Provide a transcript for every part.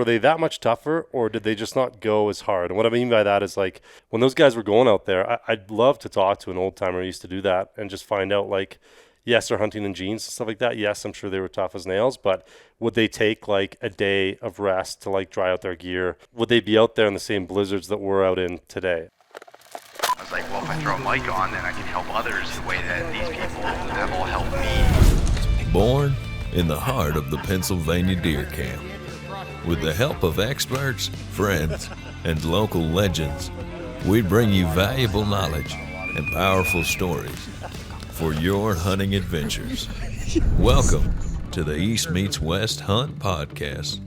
were they that much tougher, or did they just not go as hard? And what I mean by that is, like, when those guys were going out there, I'd love to talk to an old timer who used to do that and just find out, like, yes, they're hunting in jeans and stuff like that. Yes, I'm sure they were tough as nails, but would they take like a day of rest to like dry out their gear? Would they be out there in the same blizzards that we're out in today? I was like, well, if I throw a mic on, then I can help others the way that these people have all helped me. Born in the heart of the Pennsylvania deer camp, with the help of experts, friends, and local legends, we bring you valuable knowledge and powerful stories for your hunting adventures. Welcome to the East Meets West Hunt Podcast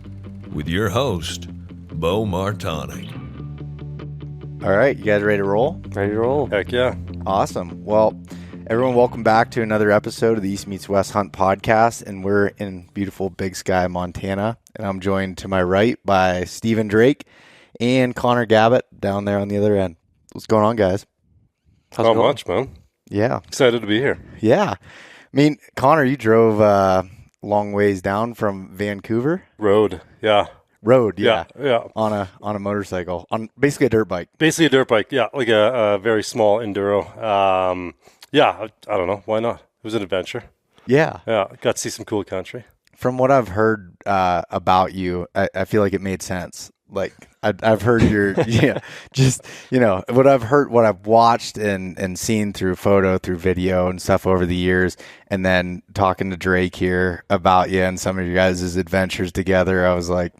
with your host, Beau Martonik. All right, you guys ready to roll? Ready to roll. Heck yeah. Awesome. Well, everyone, welcome back to another episode of the East Meets West Hunt Podcast, and we're in beautiful Big Sky, Montana, and I'm joined to my right by Stephen Drake and Connor Gabbott down there on the other end. What's going on, guys? Not much, man. Yeah. Excited to be here. Yeah. I mean, Connor, you drove long ways down from Vancouver? Road, yeah. Yeah. On a motorcycle, on basically a dirt bike. Yeah, like a very small enduro. I don't know, why not? It was an adventure. Yeah. Got to see some cool country. From what I've heard about you, I feel like it made sense. Like I've heard your what I've heard, what I've watched and seen through photo, through video and stuff over the years, and then talking to Drake here about you and some of your guys' adventures together, I was like,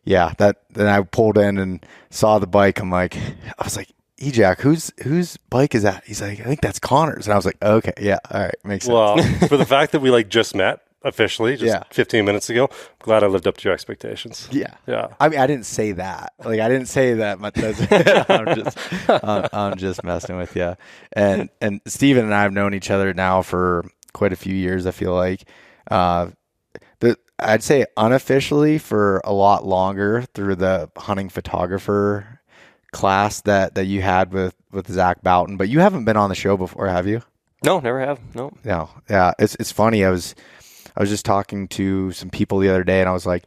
yeah, that. Then I pulled in and saw the bike. I was like, E-Jack, whose bike is that? He's like, I think that's Connor's. And I was like, okay, yeah, all right, makes sense. Well, for the fact that we like just met officially 15 minutes ago, I'm glad I lived up to your expectations. Yeah. I mean, I didn't say that. Like, I didn't say that much. I'm just messing with you. And Steven and I have known each other now for quite a few years, I feel like. I'd say unofficially for a lot longer through the hunting photographer class that you had with Zach Boughton. But you haven't been on the show before, have you? No, never have. No. Yeah. It's funny. I was just talking to some people the other day, and I was like,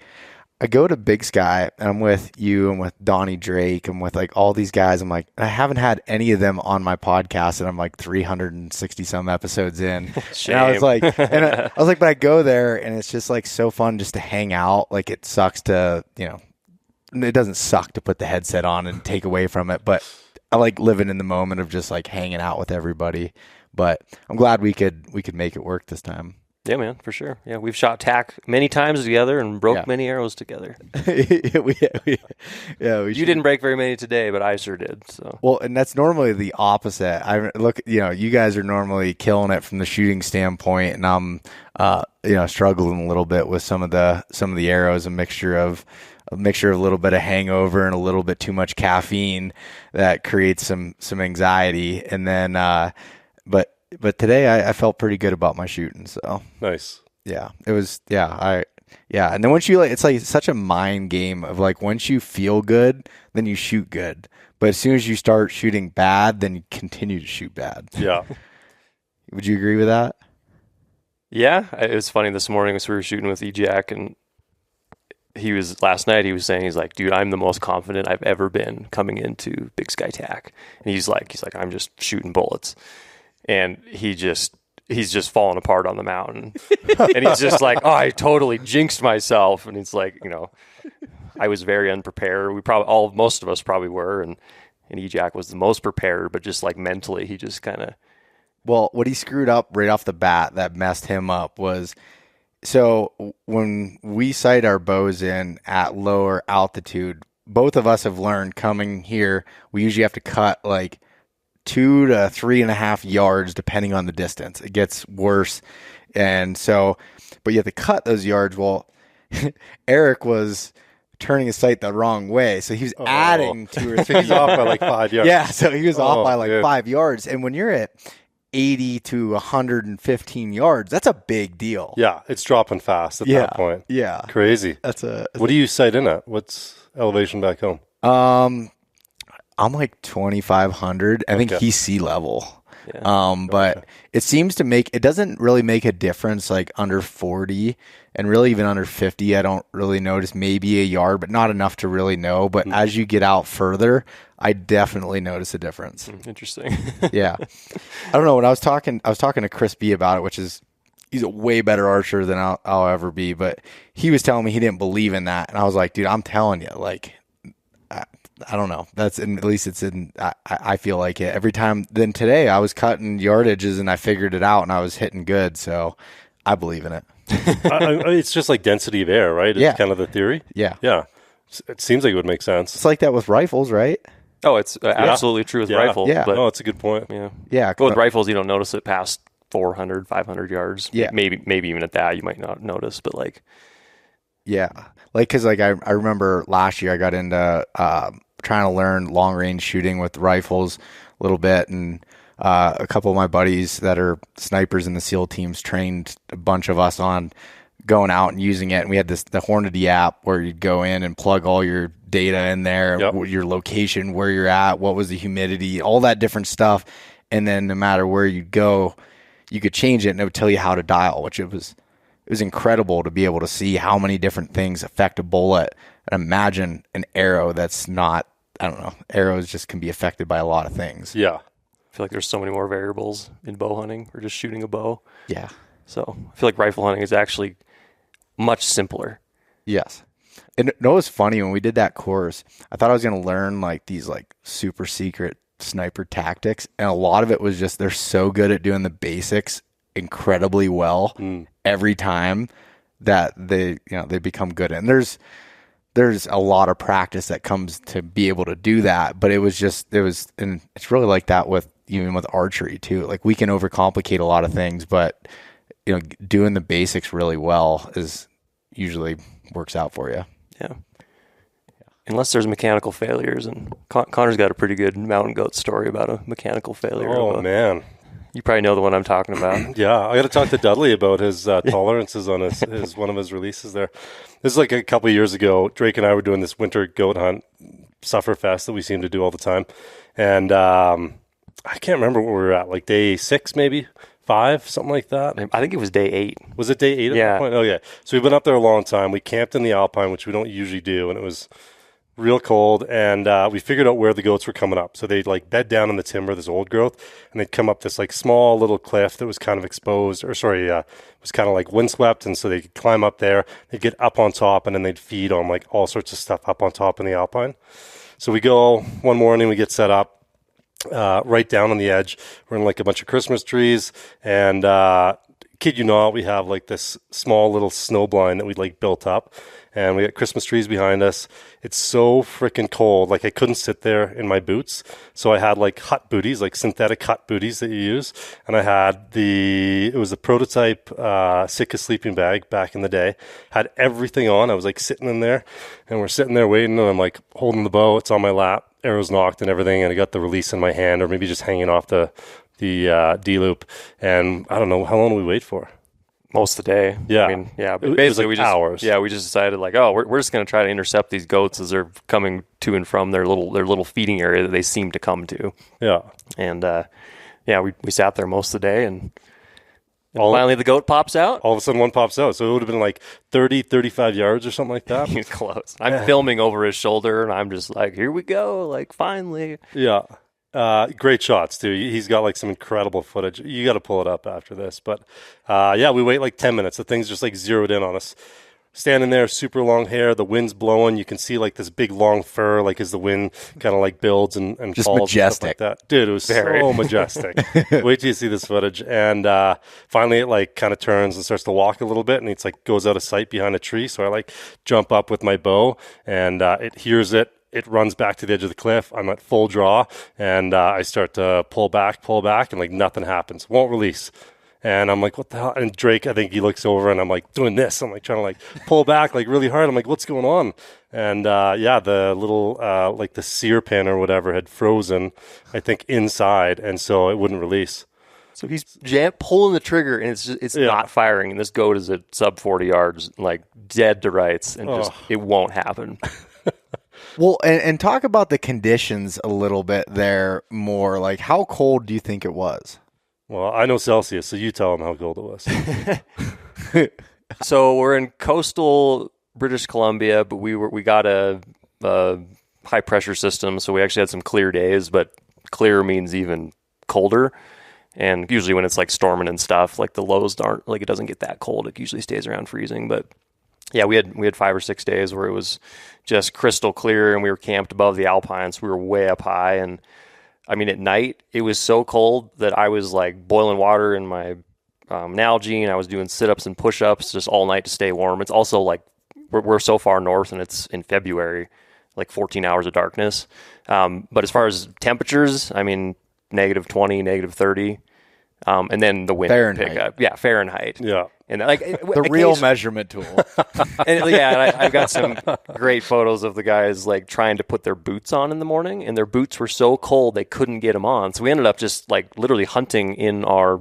I go to Big Sky, and I'm with you and with Donnie Drake and with like all these guys. I'm like, I haven't had any of them on my podcast, and I'm like 360 some episodes in. Shame. And I was like, but I go there, and it's just like so fun just to hang out. Like, it sucks to, it doesn't suck to put the headset on and take away from it, but I like living in the moment of just like hanging out with everybody. But I'm glad we could make it work this time. Yeah, man, for sure. Yeah, we've shot tack many times together and broke many arrows together. You didn't break very many today, but I sure did. So well, and that's normally the opposite. You guys are normally killing it from the shooting standpoint, and I'm struggling a little bit with some of the arrows, a mixture of a little bit of hangover and a little bit too much caffeine that creates some anxiety, and then But today I felt pretty good about my shooting. So nice. Yeah, it was. And then once you it's like such a mind game of like, once you feel good, then you shoot good. But as soon as you start shooting bad, then you continue to shoot bad. Yeah. Would you agree with that? Yeah, it was funny this morning as we were shooting with E-Jack, and last night he was saying, he's like, dude, I'm the most confident I've ever been coming into Big Sky Tack. And he's like, I'm just shooting bullets. And he's just falling apart on the mountain. And he's just like, oh, I totally jinxed myself. And it's like, I was very unprepared. Most of us probably were. And E-Jack was the most prepared, but just like mentally, he just kind of. Well, what he screwed up right off the bat that messed him up was, so when we sight our bows in at lower altitude, both of us have learned coming here, we usually have to cut like 2 to 3.5 yards depending on the distance. It gets worse. And so, but you have to cut those yards. Well, Eric was turning his sight the wrong way. So he was adding 2 or 3 He's off by like 5 yards. Yeah. So he was off by like 5 yards. And when you're at 80 to 115 yards, that's a big deal. Yeah. It's dropping fast at that point. Yeah. Crazy. What do you sight in at? What's elevation back home? I'm like 2,500. I think he's sea level. But it seems to it doesn't really make a difference like under 40 and really even under 50. I don't really notice, maybe a yard, but not enough to really know. But as you get out further, I definitely notice a difference. Interesting. Yeah. I don't know. When I was talking to Chris B about it, which is, he's a way better archer than I'll ever be, but he was telling me he didn't believe in that. And I was like, dude, I'm telling you, like, I don't know. At least it's in, I feel like it every time. Then today I was cutting yardages and I figured it out and I was hitting good. So I believe in it. It's just like density of air, right? It's kind of the theory. Yeah. Yeah. It seems like it would make sense. It's like that with rifles, right? Oh, it's absolutely true with rifles. Yeah. But, it's a good point. Yeah. Yeah. But with rifles, you don't notice it past 400, 500 yards. Yeah. Maybe even at that, you might not notice, but like. Yeah. Like, cause like I remember last year I got into, trying to learn long range shooting with rifles a little bit. And, a couple of my buddies that are snipers in the SEAL teams trained a bunch of us on going out and using it. And we had the Hornady app where you'd go in and plug all your data in there, your location, where you're at, what was the humidity, all that different stuff. And then no matter where you go, you could change it and it would tell you how to dial, which it was incredible to be able to see how many different things affect a bullet. And imagine an arrow that's not, I don't know, arrows just can be affected by a lot of things. Yeah. I feel like there's so many more variables in bow hunting or just shooting a bow. Yeah. So I feel like rifle hunting is actually much simpler. Yes. And it was funny when we did that course, I thought I was going to learn like these like super secret sniper tactics. And a lot of it was just, they're so good at doing the basics incredibly well every time that they become good. And there's a lot of practice that comes to be able to do that. But and it's really like that even with archery too. Like we can overcomplicate a lot of things, but doing the basics really well is usually works out for you. Yeah. Unless there's mechanical failures, and Connor's got a pretty good mountain goat story about a mechanical failure. Oh, man. You probably know the one I'm talking about. Yeah, I got to talk to Dudley about his tolerances on his one of his releases there. This is like a couple of years ago. Drake and I were doing this winter goat hunt, Sufferfest, that we seem to do all the time. And I can't remember what we were at, like day 6 maybe? 5, something like that. I think it was day 8. Was it day 8 at that point? Oh, yeah. So we've been up there a long time. We camped in the Alpine, which we don't usually do, and it was real cold, and we figured out where the goats were coming up. So they'd like bed down in the timber, this old growth, and they'd come up this like small little cliff that was kind of exposed, was kind of like windswept, and so they could climb up there. They'd get up on top, and then they'd feed on like all sorts of stuff up on top in the Alpine. So we go one morning, we get set up right down on the edge. We're in like a bunch of Christmas trees, and kid you not, we have like this small little snow blind that we'd like built up, and we got Christmas trees behind us. It's so freaking cold. Like I couldn't sit there in my boots. So I had like hut booties, like synthetic hut booties that you use. And I had it was a prototype Sitka sleeping bag back in the day. Had everything on. I was like sitting in there, and we're sitting there waiting, and I'm like holding the bow. It's on my lap, arrows knocked and everything. And I got the release in my hand, or maybe just hanging off the D-loop. And I don't know, how long do we wait for? Most of the day. Yeah. I mean, yeah. But It was basically, like we just hours. Yeah, we just decided like, we're just going to try to intercept these goats as they're coming to and from their little feeding area that they seem to come to. Yeah. And we sat there most of the day, and finally the goat pops out. All of a sudden one pops out. So it would have been like 30, 35 yards or something like that. He's close. I'm filming over his shoulder, and I'm just like, here we go. Like, finally. Yeah. Great shots too. He's got like some incredible footage. You got to pull it up after this. But we wait like 10 minutes. The thing's just like zeroed in on us. Standing there, super long hair. The wind's blowing. You can see like this big long fur, like as the wind kind of like builds and just falls majestic. And stuff like that. Dude, it was so majestic. Wait till you see this footage. And finally, it like kind of turns and starts to walk a little bit, and it's like goes out of sight behind a tree. So I like jump up with my bow, and it hears it. It runs back to the edge of the cliff. I'm at full draw, and I start to pull back, and like nothing happens. Won't release. And I'm like, what the hell? And Drake, I think he looks over, and I'm like doing this. I'm like trying to like pull back like really hard. I'm like, what's going on? And the little like the sear pin or whatever had frozen, I think, inside, and so it wouldn't release. So he's pulling the trigger, and it's not firing. And this goat is at sub 40 yards, like dead to rights, and just it won't happen. Well, and talk about the conditions a little bit there more. Like, how cold do you think it was? Well, I know Celsius, so you tell them how cold it was. So we're in coastal British Columbia, but we got a high pressure system, so we actually had some clear days, but clear means even colder. And usually when it's like storming and stuff, like the lows aren't, like it doesn't get that cold. It usually stays around freezing. But yeah, we had 5 or 6 days where it was just crystal clear, and we were camped above the Alpines. We were way up high, and I mean, at night, it was so cold that I was like boiling water in my Nalgene. I was doing sit-ups and push-ups just all night to stay warm. It's also like we're so far north, and it's in February, like 14 hours of darkness. But as far as temperatures, I mean, -20, -30, and then the wind Fahrenheit. pick up. Yeah, Fahrenheit. Yeah. And like The real measurement tool. and yeah, and I've got some great photos of the guys like trying to put their boots on in the morning, and their boots were so cold they couldn't get them on. So we ended up just like literally hunting in our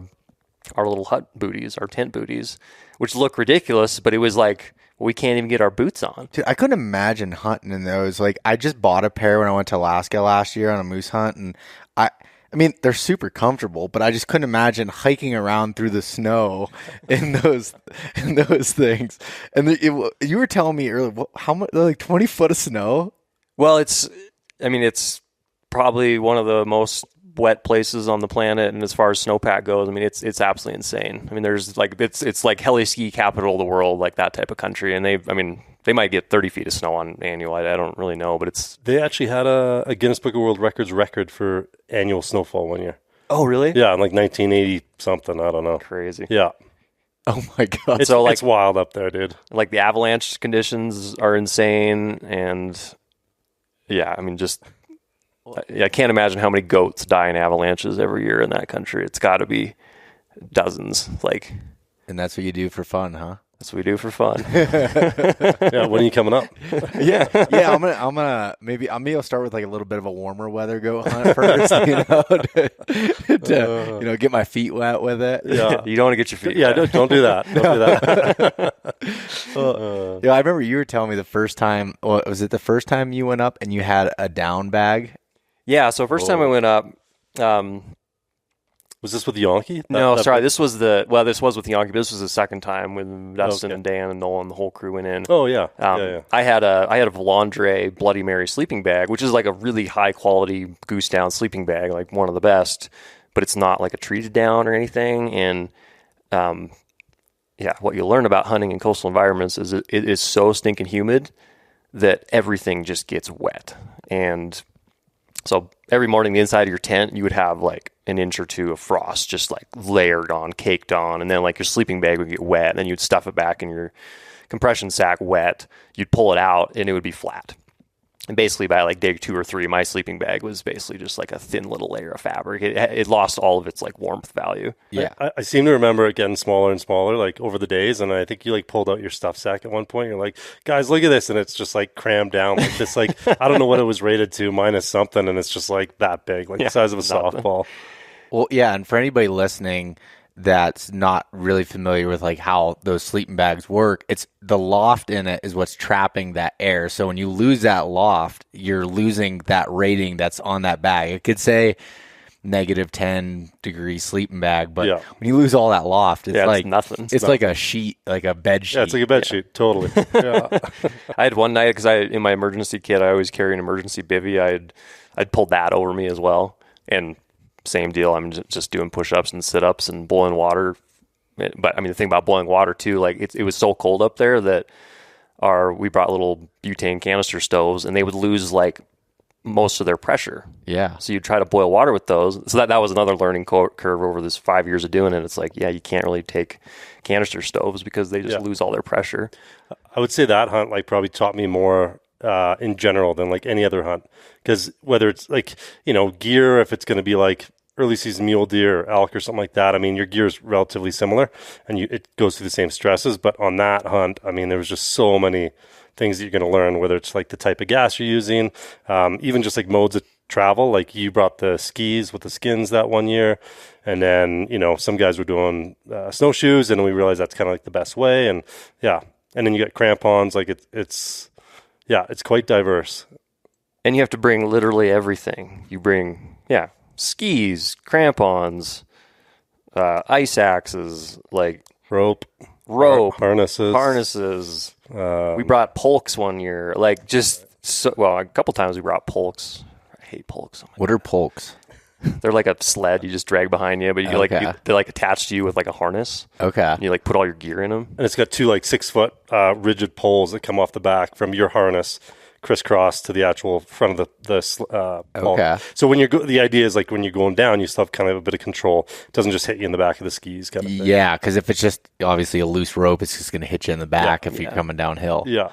little hut booties, our tent booties, which look ridiculous, but it was like we can't even get our boots on. Dude, I couldn't imagine hunting in those. Like, I just bought a pair when I went to Alaska last year on a moose hunt, and I mean, they're super comfortable, but I just couldn't imagine hiking around through the snow in those things. And you were telling me earlier, how much? Like 20 foot of snow? Well, it's probably one of the most wet places on the planet, and as far as snowpack goes, I mean, it's absolutely insane. I mean, there's like it's like heli ski capital of the world, like that type of country, and they might get 30 feet of snow on annual. I don't really know, but They actually had a Guinness Book of World Records record for annual snowfall one year. Oh, really? Yeah, in like 1980 something. I don't know. Crazy. Yeah. Oh my God. It's wild up there, dude. Like the avalanche conditions are insane, and yeah, I mean, just I can't imagine how many goats die in avalanches every year in that country. It's got to be dozens. Like, And that's what you do for fun, huh? that's what we do for fun. Yeah, when are you coming up? Yeah. I'm gonna maybe I'll start with like a little bit of a warmer weather goat hunt first, to get my feet wet with it. Yeah. You don't want to get your feet. Yeah, wet. don't do that. Don't do that. Yeah, I remember you were telling me the first time. Was it the first time you went up and you had a down bag? Yeah. So first time I went up. Was this with Yonke? This was with the Yonke, but this was the second time when Dustin and Dan and Nolan, the whole crew went in. Oh yeah. I had a Volandre Bloody Mary sleeping bag, which is like a really high quality goose down sleeping bag, like one of the best, but it's not like a treated down or anything. And what you learn about hunting in coastal environments is it is so stinking humid that everything just gets wet. And so every morning, the inside of your tent, you would have like an inch or two of frost just like layered on, caked on. And then like your sleeping bag would get wet. And then you'd stuff it back in your compression sack wet. You'd pull it out and it would be flat. And basically by like day 2 or 3, my sleeping bag was basically just like a thin little layer of fabric. It lost all of its like warmth value. Yeah. I seem to remember it getting smaller and smaller like over the days, and I think you like pulled out your stuff sack at one point. You're like, guys, look at this, and it's just like crammed down like this. Like I don't know what it was rated to, minus something, and it's just like that big, like the size of a softball. Well, yeah, and for anybody listening that's not really familiar with like how those sleeping bags work, it's the loft in it is what's trapping that air. So when you lose that loft, you're losing that rating that's on that bag. It could say -10 degree sleeping bag, but when you lose all that loft, it's like nothing. It's like a sheet, like a bed sheet. Yeah, it's like a bed sheet, totally. Yeah. I had one night because in my emergency kit, I always carry an emergency bivvy. I'd pulled that over me as well, and same deal. I'm just doing push-ups and sit-ups and boiling water. But I mean, the thing about boiling water too, like it was so cold up there that we brought little butane canister stoves, and they would lose like most of their pressure. Yeah. So you'd try to boil water with those. So that was another learning curve over this 5 years of doing it. It's like, you can't really take canister stoves because they just lose all their pressure. I would say that hunt like probably taught me more in general than like any other hunt, because whether it's like gear, if it's going to be like early season mule deer or elk or something like that, I mean your gear is relatively similar and it goes through the same stresses. But on that hunt, I mean there was just so many things that you're going to learn, whether it's like the type of gas you're using, even just like modes of travel. Like you brought the skis with the skins that one year, and then some guys were doing snowshoes, and we realized that's kind of like the best way. And then you got crampons. Like it's quite diverse. And you have to bring literally everything. You bring, skis, crampons, ice axes, like rope, harnesses. We brought polks one year. Like a couple times we brought polks. I hate polks. Oh what are polks? They're like a sled you just drag behind you, but they're like attached to you with like a harness. Okay. And you like put all your gear in them. And it's got 2 like 6 foot rigid poles that come off the back from your harness, crisscross to the actual front of the pole. Okay. So when the idea is like when you're going down, you still have kind of a bit of control. It doesn't just hit you in the back of the skis. Kind of thing. Yeah, because if it's just obviously a loose rope, it's just going to hit you in the back if you're coming downhill. Yeah.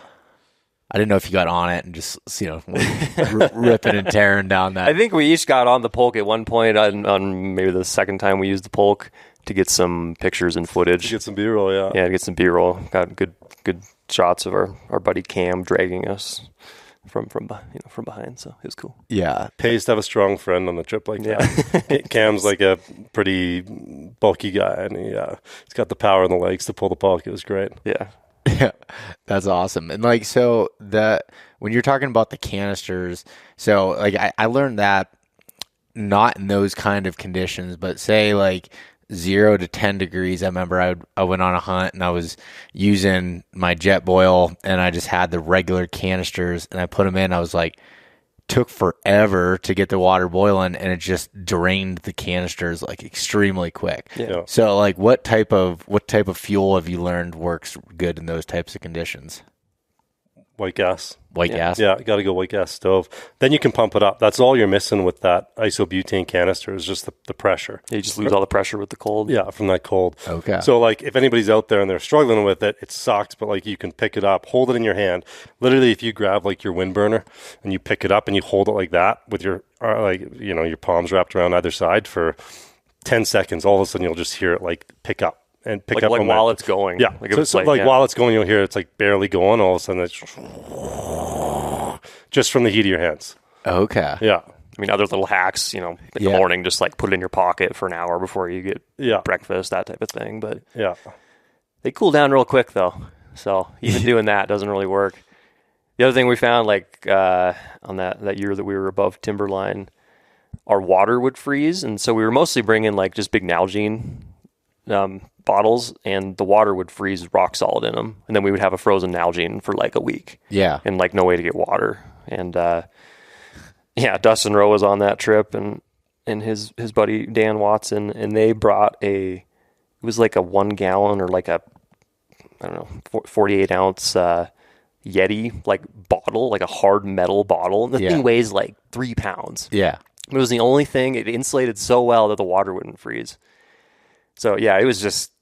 I didn't know if you got on it and just, ripping and tearing down that. I think we each got on the polk at one point on maybe the second time we used the polk to get some pictures and footage. Get some B-roll, yeah. Yeah, to get some B-roll. Got good shots of our buddy Cam dragging us from behind, so it was cool. Yeah. Pays to have a strong friend on a trip like that. Cam's like a pretty bulky guy, and he's got the power in the legs to pull the polk. It was great. Yeah. Yeah, that's awesome. And like, so when you're talking about the canisters, so like I learned that not in those kind of conditions, but say like 0 to 10 degrees. I remember I went on a hunt and I was using my jet boil and I just had the regular canisters and I put them in. I was like, took forever to get the water boiling and it just drained the canisters like extremely quick. Yeah. So like what type of fuel have you learned works good in those types of conditions? White gas. White gas? Yeah, got to go white gas stove. Then you can pump it up. That's all you're missing with that isobutane canister is just the pressure. You just lose all the pressure with the cold. Yeah, from that cold. Okay. So like if anybody's out there and they're struggling with it, it sucks, but like you can pick it up, hold it in your hand. Literally if you grab like your wind burner and you pick it up and you hold it like that with your your palms wrapped around either side for 10 seconds, all of a sudden you'll just hear it like pick up. And pick like, up like on while that. it's going. Yeah. While it's going, you'll hear it's like barely going. All of a sudden, it's just from the heat of your hands. Okay. Yeah. I mean, other little hacks, in the morning, just like put it in your pocket for an hour before you get breakfast, that type of thing. But they cool down real quick, though. So even doing that doesn't really work. The other thing we found, like on that year that we were above timberline, our water would freeze. And so we were mostly bringing like just big Nalgene bottles, and the water would freeze rock solid in them, and then we would have a frozen Nalgene for like a week. Yeah, and like no way to get water. And Dustin Rowe was on that trip, and his buddy Dan Watson, and they brought it was like a 1 gallon or like a 48 ounce Yeti like bottle, like a hard metal bottle, and the thing weighs like 3 pounds. Yeah, it was the only thing. It insulated so well that the water wouldn't freeze. So it was just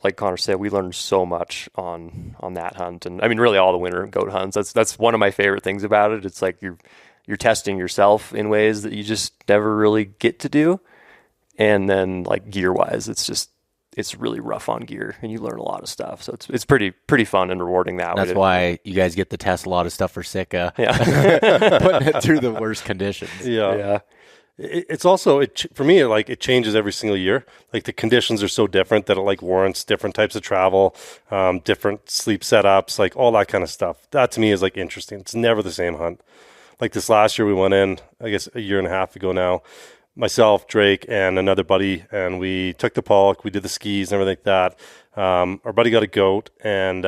like Connor said, we learned so much on that hunt, and I mean really all the winter goat hunts. That's one of my favorite things about it. It's like you're testing yourself in ways that you just never really get to do, and then like gear wise, it's really rough on gear, and you learn a lot of stuff. So it's pretty fun and rewarding that way. That's why you guys get to test a lot of stuff for Sitka. Yeah, putting it through the worst conditions. Yeah. It's also for me. It changes every single year. Like the conditions are so different that it like warrants different types of travel, different sleep setups, like all that kind of stuff. That to me is like interesting. It's never the same hunt. Like this last year, we went in, I guess a year and a half ago now. Myself, Drake, and another buddy, and we took the polk. We did the skis and everything like that. Our buddy got a goat, and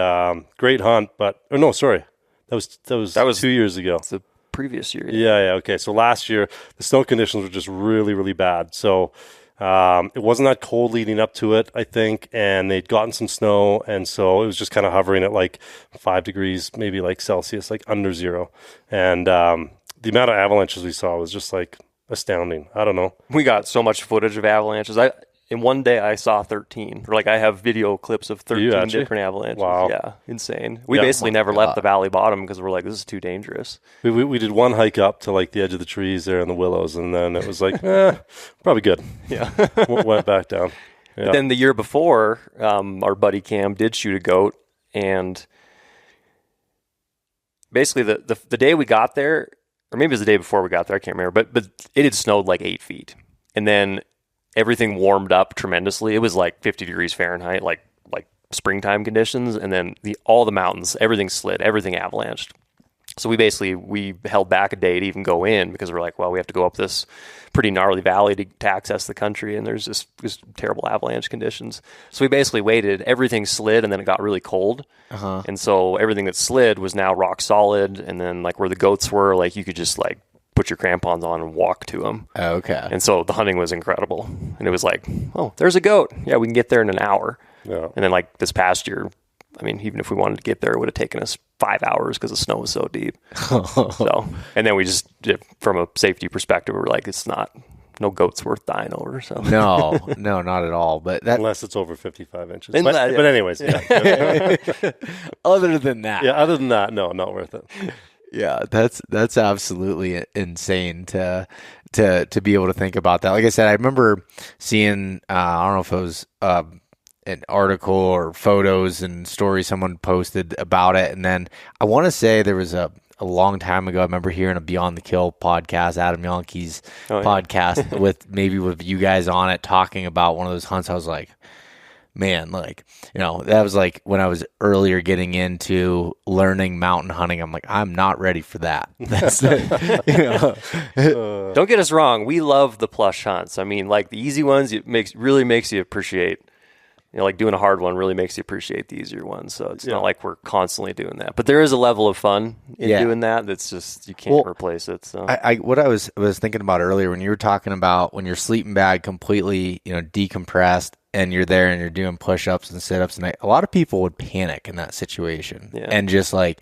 great hunt. But that was 2 years ago. The previous year. Yeah. Okay. So last year, the snow conditions were just really, really bad. So it wasn't that cold leading up to it, I think, and they'd gotten some snow, and so it was just kind of hovering at like 5 degrees, maybe like Celsius, like under zero. And the amount of avalanches we saw was just like astounding. I don't know. We got so much footage of avalanches. In one day I saw 13. Or like I have video clips of 13 different avalanches. Wow. Yeah, insane. We basically never left the valley bottom because we're like, this is too dangerous. We did one hike up to like the edge of the trees there in the willows, and then it was like, probably good. Yeah. Went back down. Yeah. But then the year before, our buddy Cam did shoot a goat, and basically the day we got there, or maybe it was the day before we got there, I can't remember, but it had snowed like 8 feet. And then everything warmed up tremendously. It was like 50 degrees Fahrenheit, like springtime conditions. And then all the mountains, everything slid, everything avalanched. So we held back a day to even go in because we're like, well, we have to go up this pretty gnarly valley to access the country, and there's just terrible avalanche conditions. So we basically waited. Everything slid, and then it got really cold. And so everything that slid was now rock solid, and then like where the goats were, like you could just like put your crampons on and walk to them. Okay. And so the hunting was incredible. And it was like, oh, there's a goat. Yeah, we can get there in an hour. Yeah. And then like this past year, I mean, even if we wanted to get there, it would have taken us 5 hours because the snow was so deep. So, and then we just, from a safety perspective, we're like, no goat's worth dying over. So No, not at all. But that, Unless it's over 55 inches. And But, that- but anyways, yeah. other than that, Yeah, other than that, no, not worth it. yeah, that's absolutely insane to be able to think about that. Like I said, I remember seeing, I don't know if it was an article or photos and stories someone posted about it, and then I want to say there was a long time ago, I remember hearing a Beyond the Kill podcast, Adam Yonkey's podcast with you guys on it, talking about one of those hunts. I was like, man, like, that was like when I was earlier getting into learning mountain hunting. I'm like, I'm not ready for that. That's don't get us wrong. We love the plush hunts. I mean, like the easy ones, really makes you appreciate. Like doing a hard one really makes you appreciate the easier ones. So it's not like we're constantly doing that, but there is a level of fun in doing that. That's just, you can't replace it. So what I was thinking about earlier when you were talking about when your sleeping bag completely, decompressed and you're there and you're doing push-ups and sit-ups, and a lot of people would panic in that situation and just like,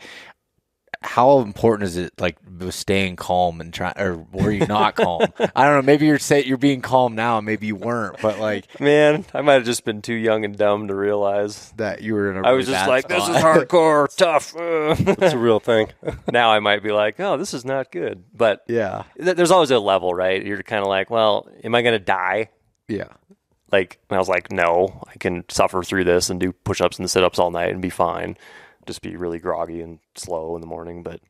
how important is it, like, with staying calm and trying, or were you not calm? I don't know. Maybe you're being calm now, and maybe you weren't. But like, man, I might have just been too young and dumb to realize that you were in a. I was just like, this is hardcore, tough. It's a real thing. Now I might be like, oh, this is not good. But yeah, there's always a level, right? You're kind of like, well, am I going to die? Yeah. Like, and I was like, no, I can suffer through this and do push-ups and sit-ups all night and be fine. Just be really groggy and slow in the morning. But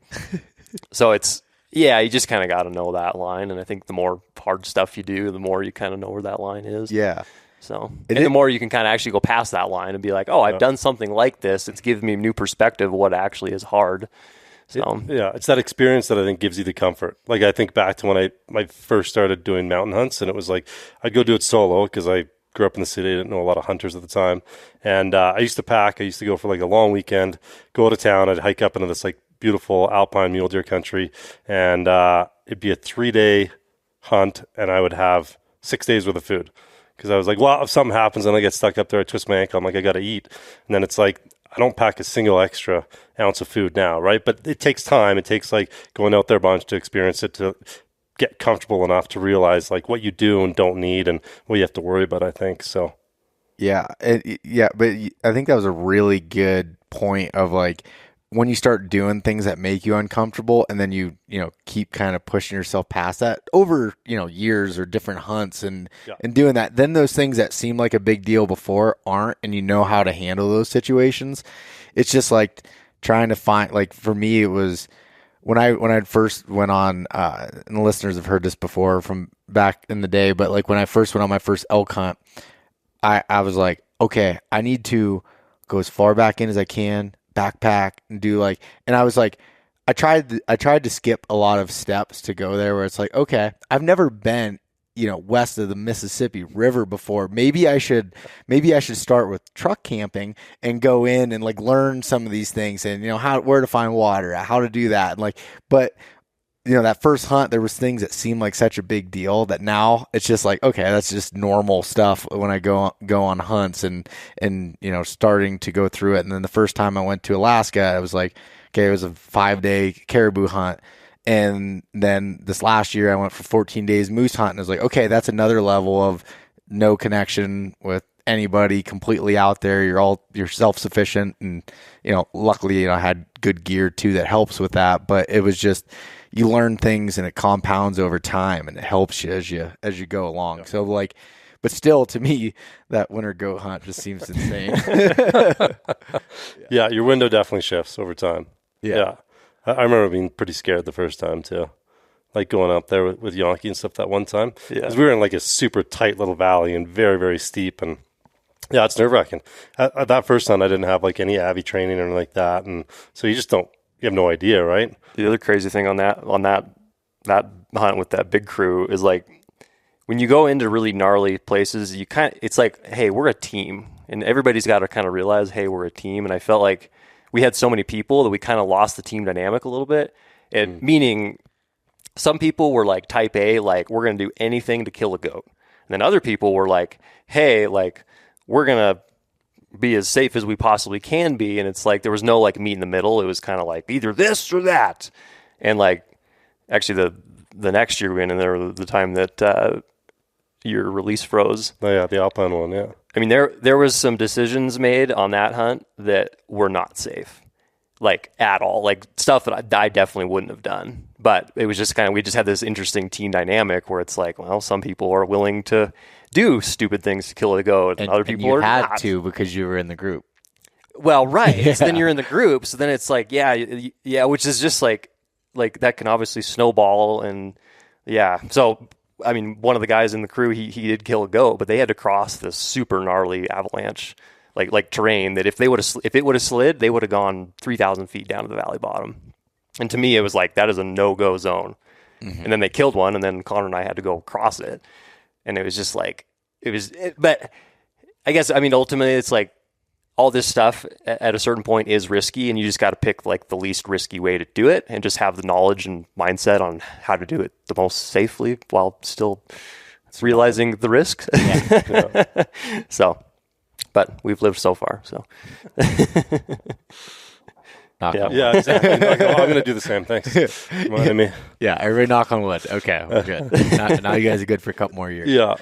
so it's, you just kind of got to know that line. And I think the more hard stuff you do, the more you kind of know where that line is. Yeah. So, the more you can kind of actually go past that line and be like, oh, I've done something like this. It's given me a new perspective of what actually is hard. So, it's that experience that I think gives you the comfort. Like, I think back to when I first started doing mountain hunts, and it was like, I'd go do it solo because I grew up in the city. I didn't know a lot of hunters at the time. And I used to pack. I used to go for like a long weekend, go out of town. I'd hike up into this like beautiful alpine mule deer country. And it'd be a 3-day hunt, and I would have 6 days worth of food. Because I was like, well, if something happens and I get stuck up there, I twist my ankle, I'm like, I got to eat. And then it's like, I don't pack a single extra ounce of food now, right? But it takes time. It takes like going out there a bunch to experience it, to get comfortable enough to realize like what you do and don't need and what you have to worry about, I think. So but I think that was a really good point of like, when you start doing things that make you uncomfortable, and then you keep kind of pushing yourself past that over years or different hunts and doing that, then those things that seem like a big deal before aren't, and you know how to handle those situations. It's just like trying to find, like, for me it was when I first went on, and the listeners have heard this before from back in the day, but like when I first went on my first elk hunt, I was like, okay, I need to go as far back in as I can, backpack, and do like, and I was like, I tried to skip a lot of steps to go there, where it's like, okay, I've never been west of the Mississippi River before. Maybe I should start with truck camping and go in and like learn some of these things, and where to find water, how to do that, and like, but that first hunt, there was things that seemed like such a big deal that now it's just like, okay, that's just normal stuff when I go on hunts and starting to go through it. And then the first time I went to Alaska, I was like, okay, it was a 5-day caribou hunt. And then this last year I went for 14 days moose hunt, and I was like, okay, that's another level of no connection with anybody, completely out there. You're self-sufficient, and luckily I had good gear too that helps with that. But it was just, you learn things and it compounds over time, and it helps you as you go along. So like, but still, to me, that winter goat hunt just seems insane. Yeah, your window definitely shifts over time. Yeah. I remember being pretty scared the first time too, like going up there with Yonke and stuff that one time. Yeah, because we were in like a super tight little valley and very, very steep, and it's nerve wracking. At that first hunt, I didn't have like any Avi training or anything like that, and so you just don't you have no idea, right? The other crazy thing on that hunt with that big crew is like when you go into really gnarly places, it's like, hey, we're a team, and everybody's got to kind of realize, hey, we're a team. And I felt like we had so many people that we kind of lost the team dynamic a little bit. And meaning some people were like type A, like we're going to do anything to kill a goat. And then other people were like, hey, like we're going to be as safe as we possibly can be. And it's like there was no like meet in the middle. It was kind of like either this or that. And like actually the next year we went in there, the time that your release froze. Oh yeah, the Alpine one, yeah. I mean, there was some decisions made on that hunt that were not safe, like at all, like stuff that I definitely wouldn't have done. But it was just kind of, we just had this interesting team dynamic where it's like, well, some people are willing to do stupid things to kill a goat, and other people are had not. to because you were in the group. Well, right. Yeah. So then you're in the group. So then it's like, yeah, which is just like that can obviously snowball. And yeah. So, I mean, one of the guys in the crew, he did kill a goat, but they had to cross this super gnarly avalanche, like terrain that if it would have slid, they would have gone 3,000 feet down to the valley bottom. And to me, it was like, that is a no-go zone. Mm-hmm. And then they killed one, and then Connor and I had to go cross it. And it was just like, but I guess, I mean, ultimately it's like all this stuff at a certain point is risky, and you just got to pick like the least risky way to do it and just have the knowledge and mindset on how to do it the most safely while still realizing the risks. Yeah. So, but we've lived so far, so. Yeah, exactly. I'm going to do the same. Thanks. Reminding me. Yeah, everybody knock on wood. Okay, we're good. now you guys are good for a couple more years. Yeah.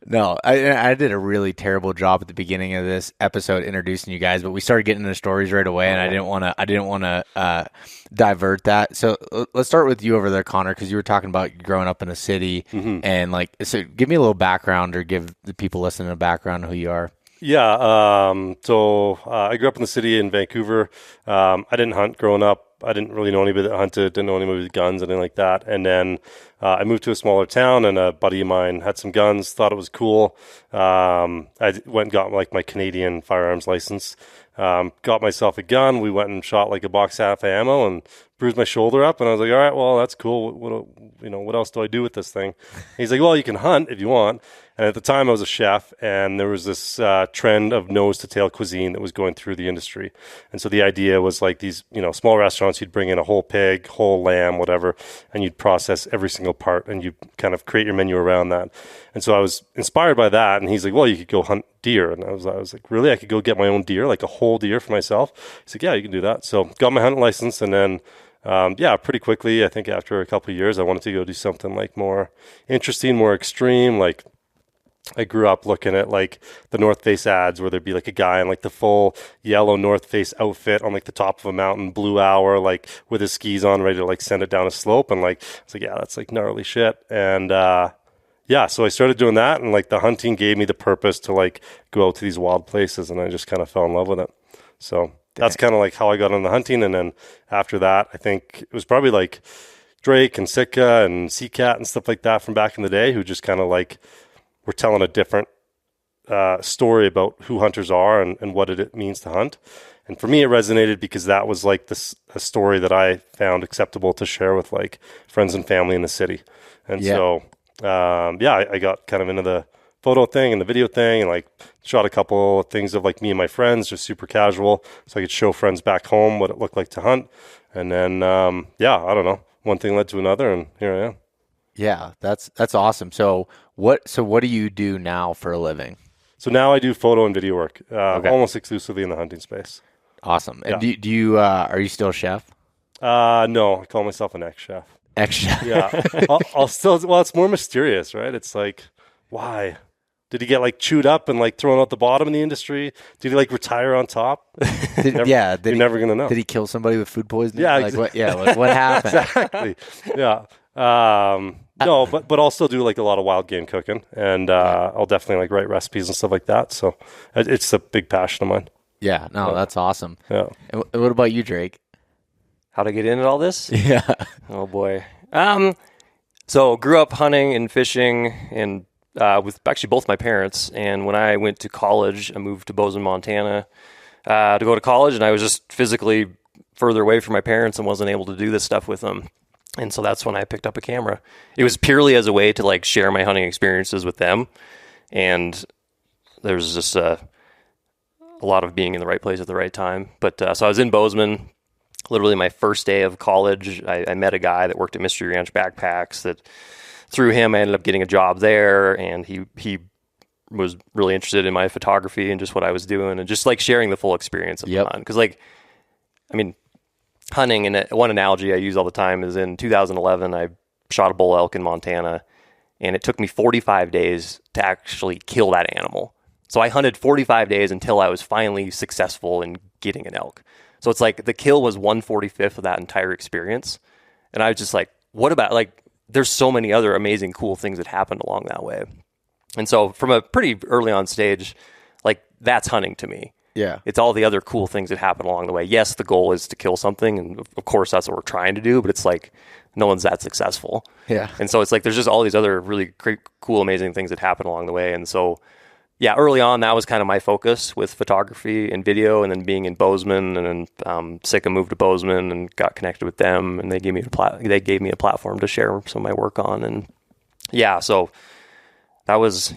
No, I did a really terrible job at the beginning of this episode introducing you guys, but we started getting into stories right away, and I didn't want to divert that. So let's start with you over there, Connor, because you were talking about growing up in a city, and like, so give me a little background, or give the people listening a background on who you are. Yeah, so I grew up in the city in Vancouver. I didn't hunt growing up. I didn't really know anybody that hunted, didn't know anybody with guns, anything like that. And then I moved to a smaller town, and a buddy of mine had some guns, thought it was cool. I went and got like my Canadian firearms license, got myself a gun. We went and shot like a box half of ammo and bruised my shoulder up. And I was like, all right, well, that's cool. What else do I do with this thing? And he's like, well, you can hunt if you want. And at the time, I was a chef, and there was this trend of nose-to-tail cuisine that was going through the industry. And so the idea was like these, small restaurants, you'd bring in a whole pig, whole lamb, whatever, and you'd process every single part, and you kind of create your menu around that. And so I was inspired by that, and he's like, well, you could go hunt deer. And I was like, really? I could go get my own deer, like a whole deer for myself? He's like, yeah, you can do that. So got my hunting license, and then pretty quickly, I think after a couple of years, I wanted to go do something like more interesting, more extreme. Like I grew up looking at like the North Face ads where there'd be like a guy in like the full yellow North Face outfit on like the top of a mountain, blue hour, like with his skis on, ready to like send it down a slope. And like, it's like, yeah, that's like gnarly shit. And, so I started doing that, and like the hunting gave me the purpose to like go out to these wild places, and I just kind of fell in love with it. So that's kind of like how I got into hunting. And then after that, I think it was probably like Drake and Sitka and Seacat and stuff like that from back in the day, who just kind of like were telling a different story about who hunters are and what it means to hunt. And for me, it resonated because that was like a story that I found acceptable to share with like friends and family in the city. And so, I got kind of into the photo thing and the video thing, and like shot a couple of things of like me and my friends, just super casual, so I could show friends back home what it looked like to hunt. And then, I don't know, one thing led to another, and here I am. Yeah, that's awesome. So what do you do now for a living? So now I do photo and video work, almost exclusively in the hunting space. Awesome. And do you are you still a chef? No, I call myself an ex-chef. Ex-chef. Yeah. I'll still, well, it's more mysterious, right? It's like, why? Did he get like chewed up and like thrown out the bottom in the industry? Did he like retire on top? You're never going to know. Did he kill somebody with food poisoning? Yeah. Like, what happened? Exactly. Yeah. No, but I'll still do like a lot of wild game cooking, and I'll definitely like write recipes and stuff like that. So it's a big passion of mine. Yeah. No, that's awesome. Yeah. And what about you, Drake? How to get into all this? Yeah. Oh boy. So grew up hunting and fishing, and with actually both my parents. And when I went to college, I moved to Bozeman, Montana, to go to college, and I was just physically further away from my parents and wasn't able to do this stuff with them. And so that's when I picked up a camera. It was purely as a way to like share my hunting experiences with them. And there's just a lot of being in the right place at the right time. But so I was in Bozeman, literally my first day of college. I met a guy that worked at Mystery Ranch Backpacks that through him, I ended up getting a job there. And he was really interested in my photography and just what I was doing and just like sharing the full experience of the hunt. Because like, I mean, hunting, and one analogy I use all the time is in 2011, I shot a bull elk in Montana, and it took me 45 days to actually kill that animal. So I hunted 45 days until I was finally successful in getting an elk. So it's like the kill was 1/45 of that entire experience. And I was just like, what about, like, there's so many other amazing, cool things that happened along that way. And so from a pretty early on stage, like, that's hunting to me. Yeah. It's all the other cool things that happen along the way. Yes, the goal is to kill something, and of course that's what we're trying to do, but it's like no one's that successful. Yeah. And so it's like there's just all these other really great, cool, amazing things that happen along the way. And so, yeah, early on that was kind of my focus with photography and video, and then being in Bozeman, and then Sika moved to Bozeman and got connected with them, and they gave me a platform to share some of my work on. And yeah, so that was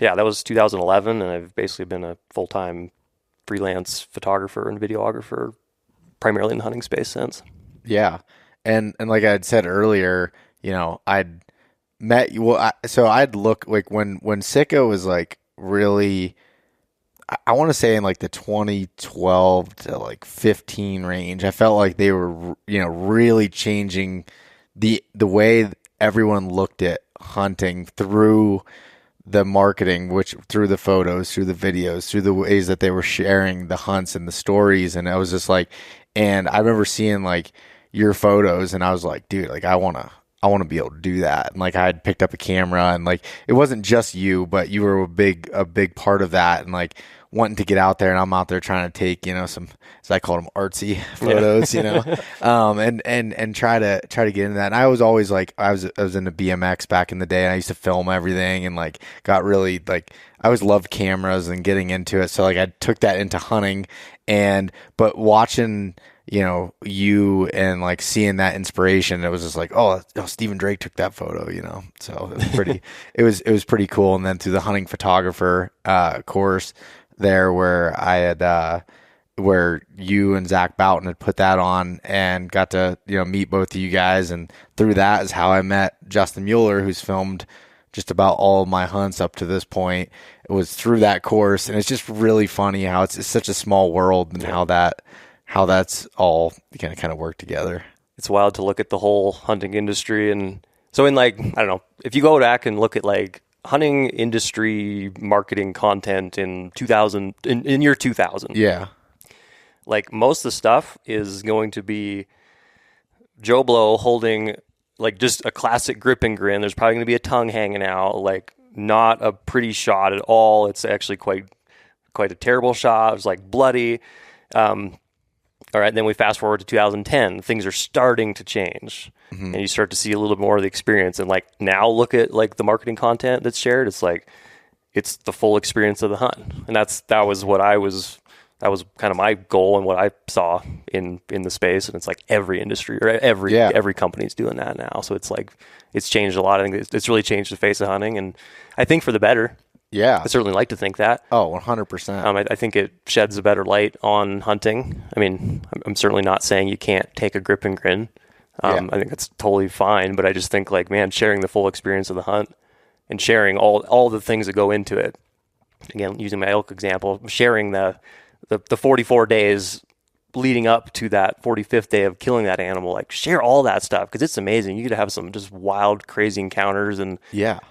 2011, and I've basically been a full-time freelance photographer and videographer primarily in the hunting space since. Yeah. And like I had said earlier, you know, I'd met you. Well, so I'd look like when Sika was like really, I want to say in like the 2012 to like 15 range, I felt like they were, you know, really changing the way everyone looked at hunting through the marketing, which through the photos, through the videos, through the ways that they were sharing the hunts and the stories. And I was just like, and I remember seeing like your photos, and I was like, dude, like I want to be able to do that. And like I had picked up a camera, and like it wasn't just you, but you were a big part of that, and like wanting to get out there. And I'm out there trying to take, you know, some, as I call them, artsy photos, you know, and try to get into that. And I was always like, I was into BMX back in the day, and I used to film everything, and like got really like, I always loved cameras and getting into it. So like I took that into hunting, but watching, you know, you and like seeing that inspiration, it was just like, oh, Stephen Drake took that photo, you know. So it was pretty, it was pretty cool. And then through the hunting photographer course there, where I had where you and Zach Boughton had put that on, and got to, you know, meet both of you guys, and through that is how I met Justin Mueller, who's filmed just about all of my hunts up to this point. It was through that course, and it's just really funny how it's such a small world, and how that's all kind of work together. It's wild to look at the whole hunting industry. And so in like, I don't know, if you go back and look at like hunting industry marketing content in year 2000. Yeah. Like most of the stuff is going to be Joe Blow holding like just a classic grip and grin. There's probably going to be a tongue hanging out, like not a pretty shot at all. It's actually quite a terrible shot. It's like bloody. All right, then we fast forward to 2010. Things are starting to change, and you start to see a little bit more of the experience. And like now, look at like the marketing content that's shared. It's like it's the full experience of the hunt, and that was kind of my goal and what I saw in the space. And it's like every industry or every company's doing that now. So it's like it's changed a lot. I think it's really changed the face of hunting, and I think for the better. Yeah. I certainly like to think that. Oh, 100%. I think it sheds a better light on hunting. I mean, I'm certainly not saying you can't take a grip and grin. I think that's totally fine, but I just think like, man, sharing the full experience of the hunt and sharing all the things that go into it. Again, using my elk example, sharing the 44 days leading up to that 45th day of killing that animal, like share all that stuff, because it's amazing. You get to have some just wild, crazy encounters and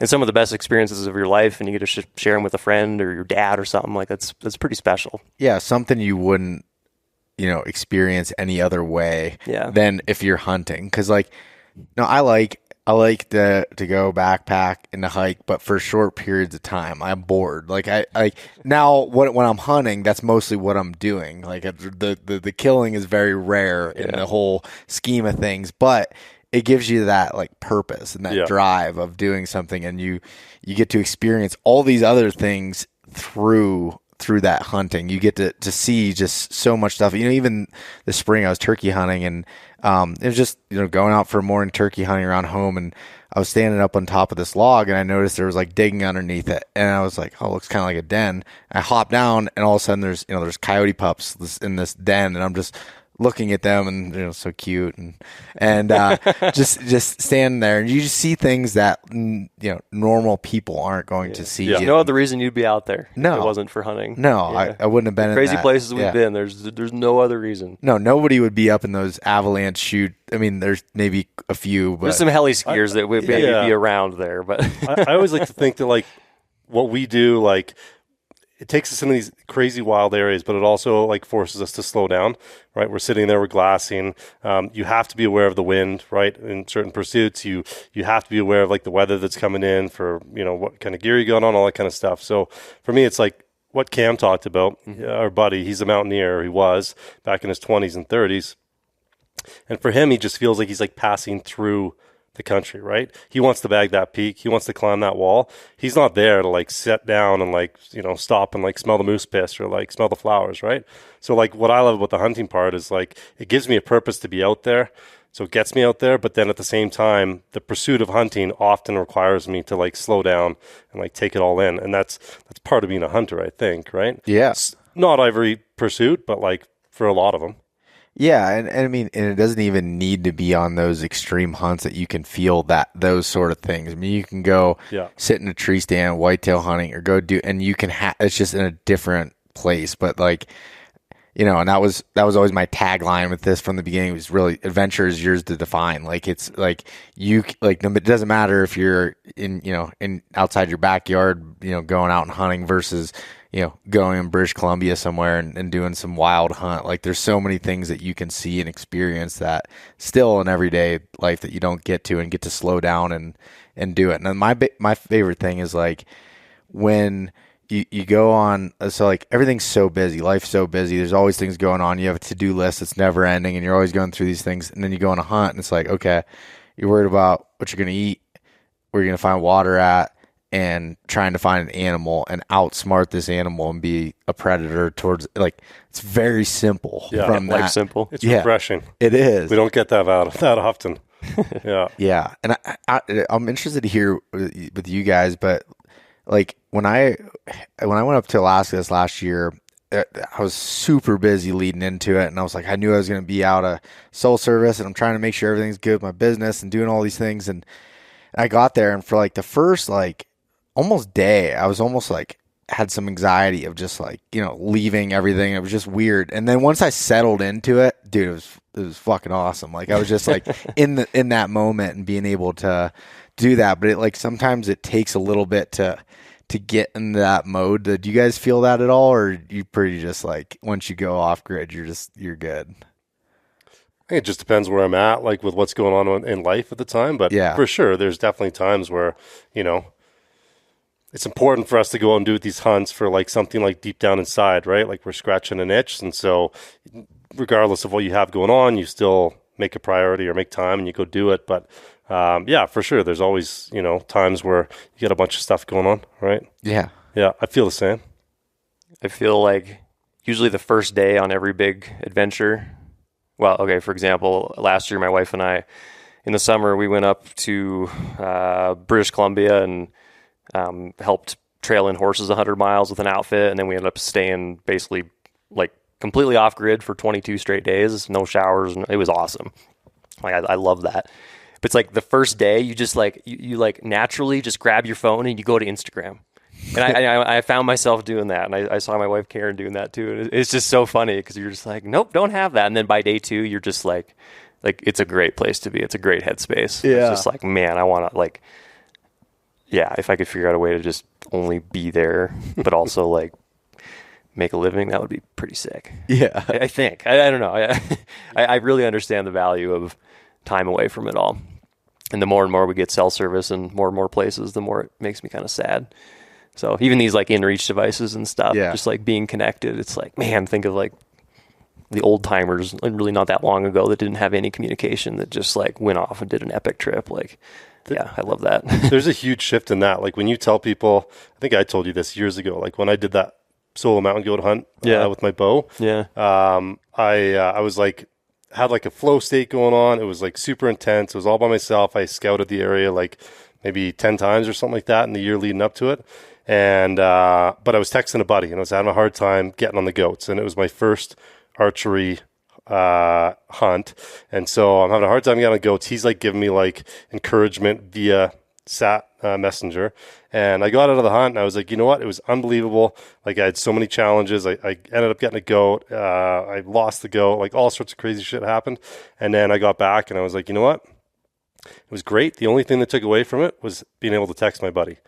some of the best experiences of your life, and you get to share them with a friend or your dad or something. Like that's pretty special. Yeah, something you wouldn't, you know, experience any other way than if you're hunting. Because like, no, I like to go backpack and to hike, but for short periods of time. I'm bored. Like I now when I'm hunting, that's mostly what I'm doing. Like the killing is very rare in the whole scheme of things, but it gives you that like purpose and that drive of doing something, and you get to experience all these other things through through that hunting. You get to see just so much stuff. Even this spring I was turkey hunting, and it was just, going out for morning turkey hunting around home, and I was standing up on top of this log, and I noticed there was like digging underneath it, and I was like, oh, it looks kind of like a den. I hopped down, and all of a sudden there's coyote pups in this den, and I'm just looking at them, and so cute, and just standing there, and you just see things that normal people aren't going to see. Yeah. No other reason you'd be out there. No, if it wasn't for hunting. No, yeah. I wouldn't have been. Crazy in that. places we've been. There's no other reason. No, nobody would be up in those avalanche chute. I mean, there's maybe a few, but there's some heli skiers that would maybe be around there. But I always like to think that like what we do, like, it takes us into these crazy wild areas, but it also like forces us to slow down, right? We're sitting there, we're glassing. You have to be aware of the wind, right? In certain pursuits, you have to be aware of like the weather that's coming in for, what kind of gear you got on, all that kind of stuff. So for me, it's like what Cam talked about, our buddy, he's a mountaineer, he was back in his 20s and 30s. And for him, he just feels like he's like passing through the country, right? He wants to bag that peak. He wants to climb that wall. He's not there to like sit down and like, stop and like smell the moose piss or like smell the flowers, right? So like what I love about the hunting part is like it gives me a purpose to be out there. So it gets me out there, but then at the same time, the pursuit of hunting often requires me to like slow down and like take it all in. And that's part of being a hunter, I think, right? Yes. Not every pursuit, but like for a lot of them. Yeah, and I mean, and it doesn't even need to be on those extreme hunts that you can feel those sort of things. I mean, you can go sit in a tree stand, whitetail hunting, or go do, and you can it's just in a different place. But like, and that was always my tagline with this from the beginning. It was really, adventure is yours to define. Like it's like it doesn't matter if you're in outside your backyard, going out and hunting versus going in British Columbia somewhere and doing some wild hunt. Like there's so many things that you can see and experience that still in everyday life that you don't get to and get to slow down and do it. And my favorite thing is like when you go on, so like everything's so busy, life's so busy, there's always things going on. You have a to-do list that's never ending and you're always going through these things. And then you go on a hunt and it's like, okay, you're worried about what you're going to eat, where you're going to find water at, and trying to find an animal and outsmart this animal and be a predator towards, like, it's very simple. Yeah, from that. Simple. It's refreshing. It is. We don't get that often. Yeah. Yeah. And I'm interested to hear with you guys, but like when I went up to Alaska this last year, I was super busy leading into it. And I was like, I knew I was going to be out of soul service and I'm trying to make sure everything's good with my business and doing all these things. And I got there and for like the first, like, almost day, I was almost like had some anxiety of just like, leaving everything. It was just weird. And then once I settled into it, dude, it was fucking awesome. Like I was just like in that moment and being able to do that. But it like sometimes it takes a little bit to get in that mode. Do you guys feel that at all? Or you pretty just like once you go off grid, you're good? I think it just depends where I'm at, like with what's going on in life at the time. But for sure, there's definitely times where, it's important for us to go out and do these hunts for like something like deep down inside, right? Like we're scratching an itch. And so regardless of what you have going on, you still make a priority or make time and you go do it. But for sure, there's always, times where you get a bunch of stuff going on, right? Yeah. Yeah, I feel the same. I feel like usually the first day on every big adventure, well, okay, for example, last year my wife and I, in the summer, we went up to British Columbia and helped trail in horses 100 miles with an outfit, and then we ended up staying basically like completely off grid for 22 straight days, no showers, and it was awesome. Like I love that. But it's like the first day you just like you like naturally just grab your phone and you go to Instagram. And I found myself doing that, and I saw my wife Karen doing that too. And it's just so funny because you're just like, nope, don't have that. And then by day 2, you're just like it's a great place to be. It's a great headspace. Yeah. It's just like, man, I want to like. Yeah, if I could figure out a way to just only be there, but also like make a living, that would be pretty sick. Yeah, I think. I don't know. I really understand the value of time away from it all. And the more and more we get cell service and more places, the more it makes me kind of sad. So even these like in-reach devices and stuff, just like being connected, it's like, man, think of like the old timers, really not that long ago, that didn't have any communication, that just like went off and did an epic trip. Like, yeah, I love that. There's a huge shift in that. Like when you tell people, I think I told you this years ago, like when I did that solo mountain goat hunt with my bow. Yeah. I was like, had like a flow state going on. It was like super intense. It was all by myself. I scouted the area like maybe 10 times or something like that in the year leading up to it. And, but I was texting a buddy and I was having a hard time getting on the goats. And it was my first archery hunt. And so I'm having a hard time getting on goats. He's like giving me like encouragement via sat messenger. And I got out of the hunt and I was like, you know what? It was unbelievable. Like I had so many challenges. I ended up getting a goat. I lost the goat. Like all sorts of crazy shit happened. And then I got back and I was like, you know what? It was great. The only thing that took away from it was being able to text my buddy.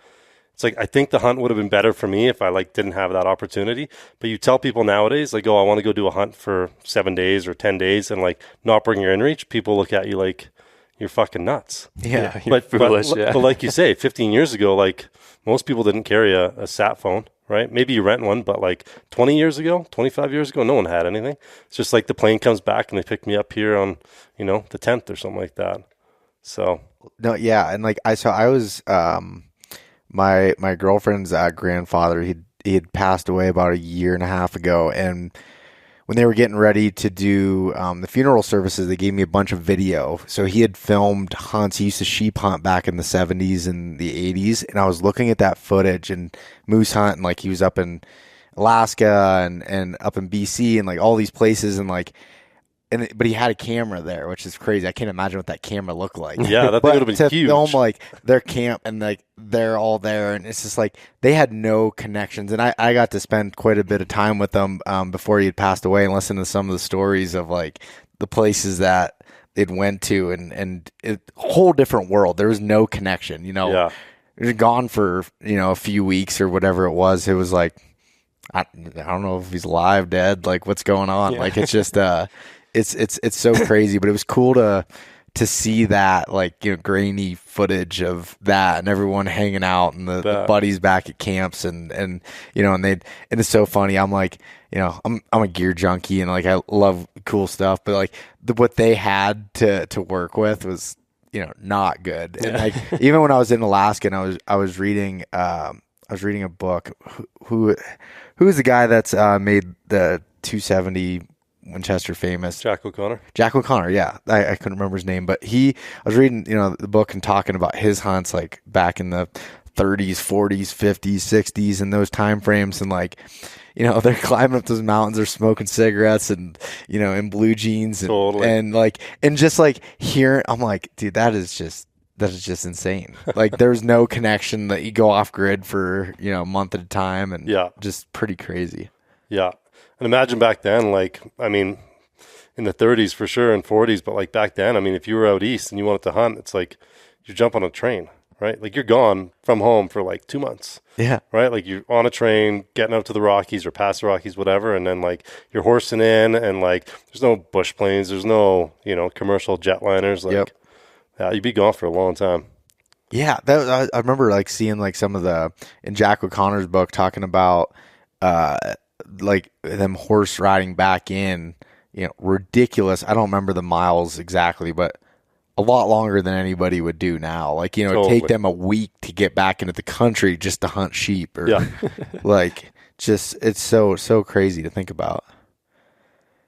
It's like, I think the hunt would have been better for me if I like didn't have that opportunity. But you tell people nowadays, like, oh, I want to go do a hunt for 7 days or 10 days and like not bring your inReach. People look at you like you're fucking nuts. Yeah. You're foolish. But like you say, 15 years ago, like most people didn't carry a sat phone, right? Maybe you rent one, but like 20 years ago, 25 years ago, no one had anything. It's just like the plane comes back and they pick me up here on, you know, the 10th or something like that. So. No, yeah. And like, I was, my girlfriend's grandfather, he had passed away about a year and a half ago. And when they were getting ready to do the funeral services, they gave me a bunch of video. So he had filmed hunts. He used to sheep hunt back in the 70s and the 80s. And I was looking at that footage and moose hunt. And like he was up in Alaska and up in BC and like all these places. And like, but he had a camera there, which is crazy. I can't imagine what that camera looked like. Yeah, that thing would have been to huge. Film like their camp and like they're all there, and it's just like they had no connections. And I got to spend quite a bit of time with them before he had passed away, and listen to some of the stories of like the places that they'd went to, and a whole different world. There was no connection, you know. Yeah. It was gone for a few weeks or whatever it was. It was like I don't know if he's alive, dead, like what's going on. Yeah. Like it's just It's so crazy, but it was cool to see that like grainy footage of that and everyone hanging out and the buddies back at camps and it's so funny. I'm like I'm a gear junkie and like I love cool stuff, but like what they had to work with was not good. And like even when I was in Alaska and I was reading a book. Who is the guy that's made the 270 Winchester famous? Jack O'Connor. Jack O'Connor, yeah. I couldn't remember his name, but I was reading, the book and talking about his hunts like back in the 30s, 40s, 50s, 60s, and those time frames, and like, they're climbing up those mountains, they're smoking cigarettes and, in blue jeans and, totally. and just like hearing, I'm like, dude, that is just insane. Like there's no connection that you go off grid for, a month at a time and just pretty crazy. Yeah. And imagine back then, like, I mean, in the 30s for sure and 40s, but like back then, I mean, if you were out east and you wanted to hunt, it's like you jump on a train, right? Like you're gone from home for like 2 months. Yeah. Right? Like you're on a train, getting out to the Rockies or past the Rockies, whatever. And then like you're horsing in and like there's no bush planes, there's no, commercial jetliners. Like, yeah, you'd be gone for a long time. Yeah. I remember like seeing like some of in Jack O'Connor's book talking about, like them horse riding back in, ridiculous. I don't remember the miles exactly, but a lot longer than anybody would do now. Like, totally. Take them a week to get back into the country just to hunt sheep or like just, it's so crazy to think about.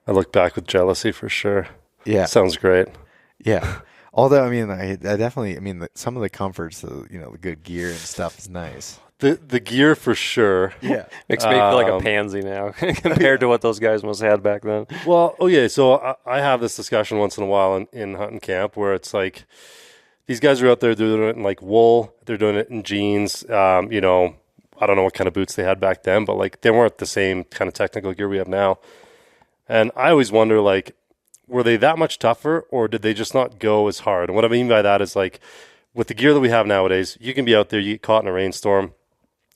I look back with jealousy for sure. Yeah. Sounds great. Yeah. Although, I mean, I definitely, some of the comforts, the good gear and stuff is nice. The gear for sure. Yeah. Makes me feel like a pansy now compared to what those guys must have had back then. Well, okay, so I have this discussion once in a while in hunting camp where it's like these guys are out there doing it in like wool, they're doing it in jeans. I don't know what kind of boots they had back then, but like they weren't the same kind of technical gear we have now. And I always wonder, like, were they that much tougher or did they just not go as hard? And what I mean by that is like with the gear that we have nowadays, you can be out there, you get caught in a rainstorm,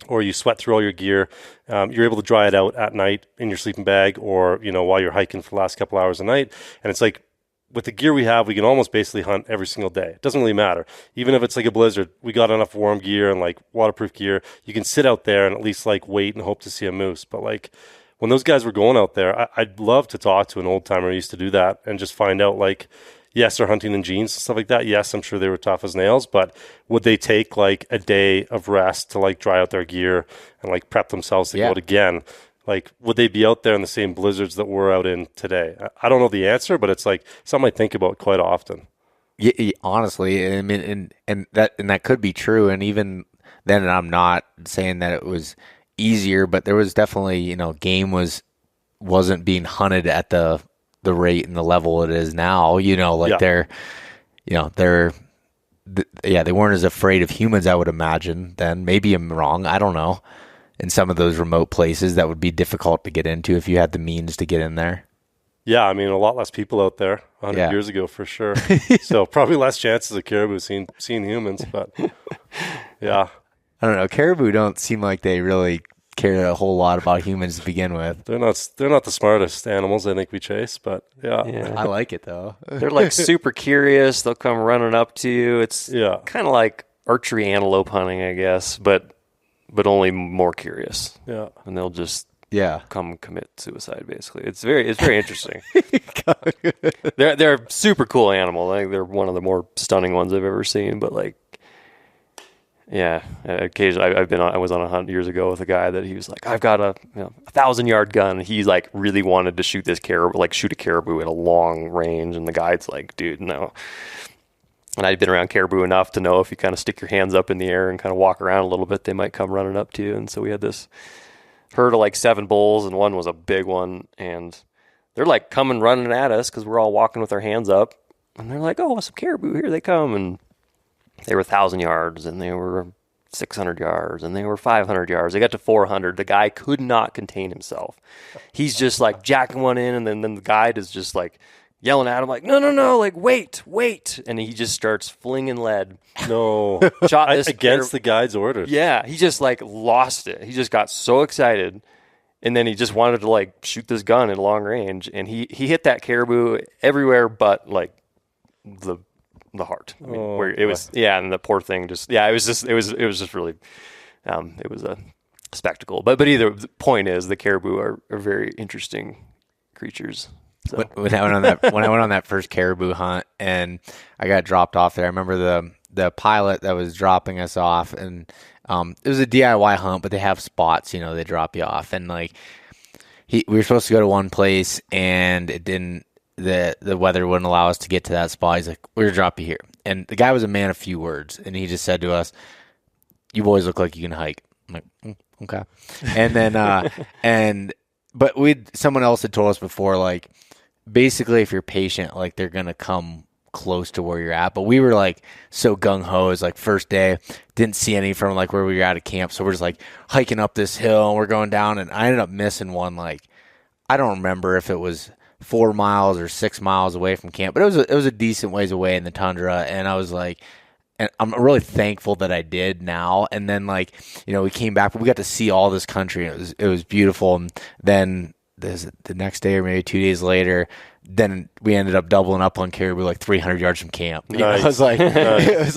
or you sweat through all your gear. You're able to dry it out at night in your sleeping bag or, while you're hiking for the last couple hours a night. And it's like, with the gear we have, we can almost basically hunt every single day. It doesn't really matter. Even if it's like a blizzard, we got enough warm gear and like waterproof gear. You can sit out there and at least like wait and hope to see a moose. But like when those guys were going out there, I'd love to talk to an old timer who used to do that and just find out like, yes, they're hunting in jeans and stuff like that. Yes, I'm sure they were tough as nails, but would they take like a day of rest to like dry out their gear and like prep themselves to go out again? like, would they be out there in the same blizzards that we're out in today? I don't know the answer, but it's like something I think about quite often. Yeah, honestly, I mean, and that could be true. And even then, I'm not saying that it was easier, but there was definitely, game wasn't being hunted at the rate and the level it is now. They weren't as afraid of humans, I would imagine. Then maybe I'm wrong. I don't know. In some of those remote places, that would be difficult to get into if you had the means to get in there. Yeah, I mean, a lot less people out there 100 years ago for sure. So probably less chances of caribou seeing humans, but yeah. I don't know. Caribou don't seem like they really care a whole lot about humans to begin with. They're not the smartest animals I think we chase, but yeah. I like it though. They're like super curious. They'll come running up to you. It's kind of like archery antelope hunting, I guess, but only more curious. Yeah. And they'll just Yeah. come commit suicide. Basically, it's very interesting. They're a super cool animal. I think they're one of the more stunning ones I've ever seen. But like, yeah, occasionally I was on a hunt years ago with a guy that he was like, I've got a 1,000-yard gun. He's like really wanted to shoot this caribou, like shoot a caribou at a long range, and the guide's like, dude, no. And I'd been around caribou enough to know if you kind of stick your hands up in the air and kind of walk around a little bit, they might come running up to you. And so we had this herd of like 7 bulls, and one was a big one, and they're like coming running at us because we're all walking with our hands up, and they're like, oh, some caribou, here they come. And they were 1,000 yards, and they were 600 yards, and they were 500 yards. They got to 400. The guy could not contain himself. He's just like jacking one in, and then the guide is just like yelling at him like, no, like wait, and he just starts flinging lead. No. Shot this against the guide's orders. Yeah, he just like lost it. He just got so excited, and then he just wanted to like shoot this gun at long range, and he hit that caribou everywhere but like the heart. I mean, where it was, and the poor thing just, it was just really, it was a spectacle. But either the point is, the caribou are very interesting creatures. So. When I went on that first caribou hunt and I got dropped off there, I remember the pilot that was dropping us off, and it was a DIY hunt, but they have spots, they drop you off, and like we were supposed to go to one place, and it didn't. The weather wouldn't allow us to get to that spot. He's like, we're gonna drop you here, and the guy was a man of few words, and he just said to us, "You boys look like you can hike." I'm like, okay, and then but someone else had told us before, like, basically, if you're patient, like, they're going to come close to where you're at. But we were, like, so gung-ho. It was, like, first day. Didn't see any from, like, where we were at a camp. So we're just, like, hiking up this hill, and we're going down. And I ended up missing one, like, I don't remember if it was 4 miles or 6 miles away from camp. But it was a decent ways away in the tundra. And I was, like, and I'm really thankful that I did now. And then, like, we came back, but we got to see all this country. And it was beautiful. And then the next day or maybe 2 days later, then we ended up doubling up on caribou like 300 yards from camp. Nice. It was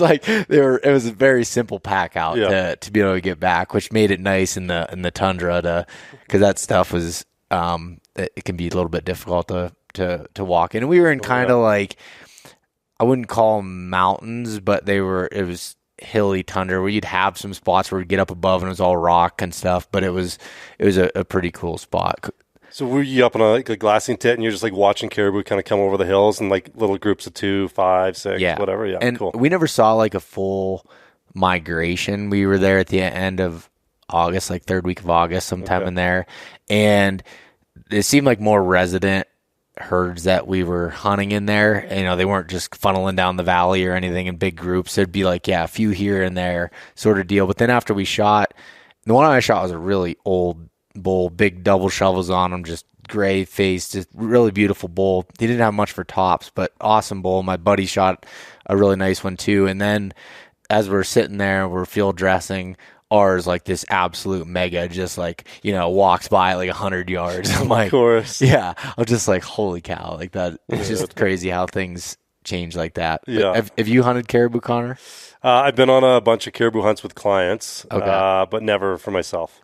like it was a very simple pack out to be able to get back, which made it nice in the tundra because that stuff was it can be a little bit difficult to walk in. And we were in kind of like, I wouldn't call them mountains, but it was hilly tundra where you'd have some spots where we'd get up above and it was all rock and stuff, but it was a pretty cool spot. So were you up on a glassing tent and you're just like watching caribou kind of come over the hills in like little groups of 2, 5, 6, whatever? Yeah, and cool. We never saw like a full migration. We were there at the end of August, like third week of August, sometime in there. And it seemed like more resident herds that we were hunting in there. They weren't just funneling down the valley or anything in big groups. There'd be like, a few here and there sort of deal. But then after we shot, the one I shot was a really old bull, big double shovels on him, just gray face, just really beautiful bull. He didn't have much for tops, but awesome bull. My buddy shot a really nice one too. And then as we're sitting there, we're field dressing, ours like this absolute mega just like, walks by like 100 yards. I'm like, of course. Yeah. I'm just like, holy cow. Like that. It's just crazy how things change like that. Yeah. Have you hunted caribou, Connor? I've been on a bunch of caribou hunts with clients, but never for myself.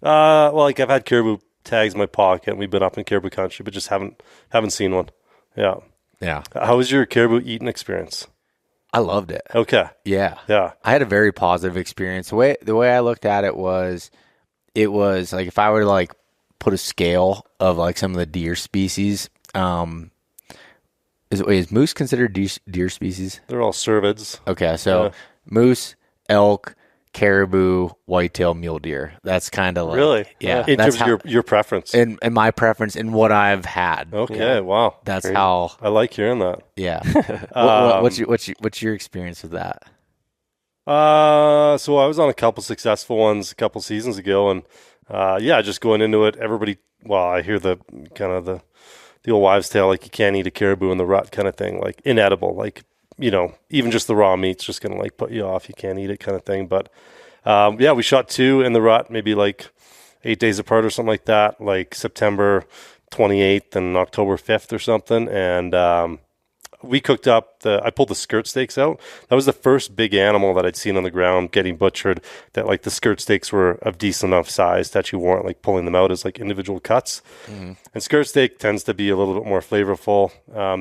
Like I've had caribou tags in my pocket and we've been up in caribou country, but just haven't seen one. Yeah. How was your caribou eating experience? I loved it. Okay. Yeah. I had a very positive experience. The way I looked at it was like if I were to like put a scale of like some of the deer species, is moose considered deer species? They're all cervids. Okay, so moose, elk, caribou, whitetail, mule deer. That's kind of like Really? yeah. In That's terms of your preference. and my preference and what I've had. Okay, wow. That's Crazy. how. I like hearing that. Yeah. What's your experience with that? So I was on a couple successful ones a couple seasons ago, and just going into it, everybody. Well, I hear the kind of the old wives' tale, like you can't eat a caribou in the rut, kind of thing, like inedible, like even just the raw meat's just gonna like put you off. You can't eat it, kind of thing. But we shot 2 in the rut, maybe like 8 days apart or something like that, like September 28th and October 5th or something, and we cooked up I pulled the skirt steaks out. That was the first big animal that I'd seen on the ground getting butchered that like the skirt steaks were of decent enough size that you weren't like pulling them out as like individual cuts. Mm-hmm. And skirt steak tends to be a little bit more flavorful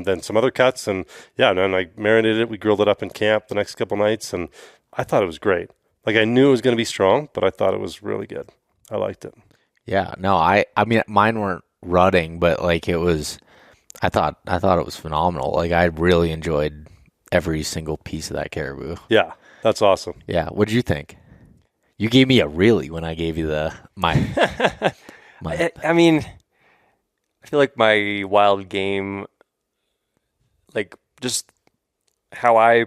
than some other cuts. And then I marinated it. We grilled it up in camp the next couple nights, and I thought it was great. Like I knew it was going to be strong, but I thought it was really good. I liked it. Yeah, no, I mean mine weren't rutting, but like it was. I thought it was phenomenal. Like I really enjoyed every single piece of that caribou. Yeah, that's awesome. Yeah, what did you think? You gave me a really when I gave you my. I mean, I feel like my wild game, like just how I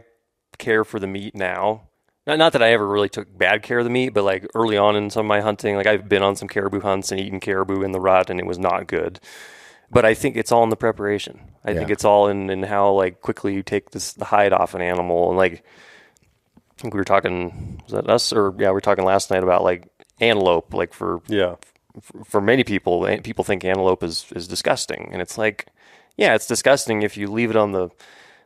care for the meat now. Not that I ever really took bad care of the meat, but like early on in some of my hunting, like I've been on some caribou hunts and eaten caribou in the rut, and it was not good. But I think it's all in the preparation. I think it's all in how like quickly you take the hide off an animal. And like, I think we were talking, was that us? Or we were talking last night about like antelope, like for many people think antelope is disgusting. And it's like, yeah, it's disgusting if you leave it on the,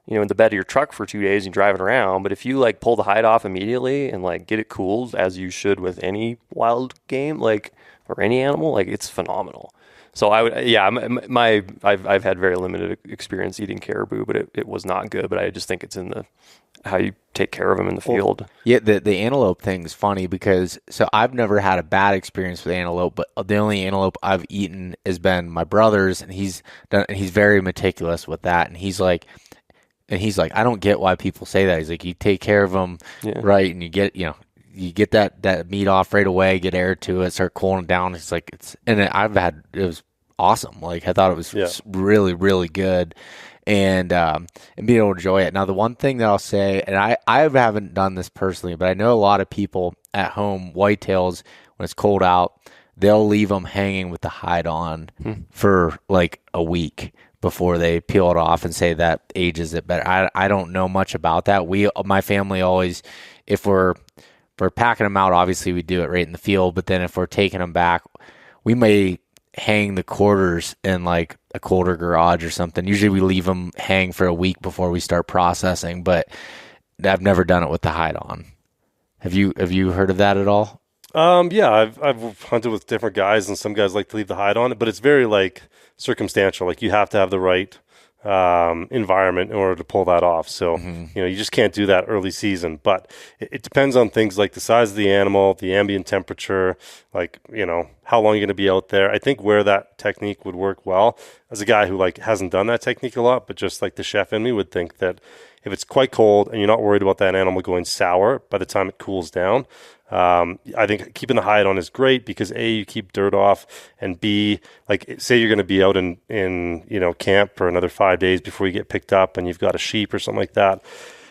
in the bed of your truck for 2 days and you drive it around. But if you like pull the hide off immediately and like get it cooled as you should with any wild game, like, or any animal, like it's phenomenal. So I would, I've had very limited experience eating caribou, but it was not good. But I just think it's in how you take care of them in the field. Yeah, the antelope thing is funny because I've never had a bad experience with antelope, but the only antelope I've eaten has been my brother's, and he's very meticulous with that, and he's like, I don't get why people say that. He's like, you take care of them right, and you get that meat off right away, get air to it, start cooling it down. It's like it was awesome. Like I thought it was really, really good, and being able to enjoy it. Now the one thing that I'll say, and I haven't done this personally, but I know a lot of people at home, whitetails when it's cold out, they'll leave them hanging with the hide on for like a week before they peel it off and say that ages it better. I don't know much about that. My family always, if we're packing them out, obviously we do it right in the field, but then if we're taking them back, we may hang the quarters in like a colder garage or something. Usually we leave them hang for a week before we start processing, but I've never done it with the hide on. Have you heard of that at all? I've hunted with different guys, and some guys like to leave the hide on it, but it's very like circumstantial. Like you have to have the right environment in order to pull that off. So, you just can't do that early season, but it depends on things like the size of the animal, the ambient temperature, like, how long you're going to be out there. I think where that technique would work well, as a guy who like hasn't done that technique a lot, but just like the chef in me would think that if it's quite cold and you're not worried about that animal going sour by the time it cools down, I think keeping the hide on is great because A, you keep dirt off, and B, like say you're going to be out in camp for another 5 days before you get picked up and you've got a sheep or something like that,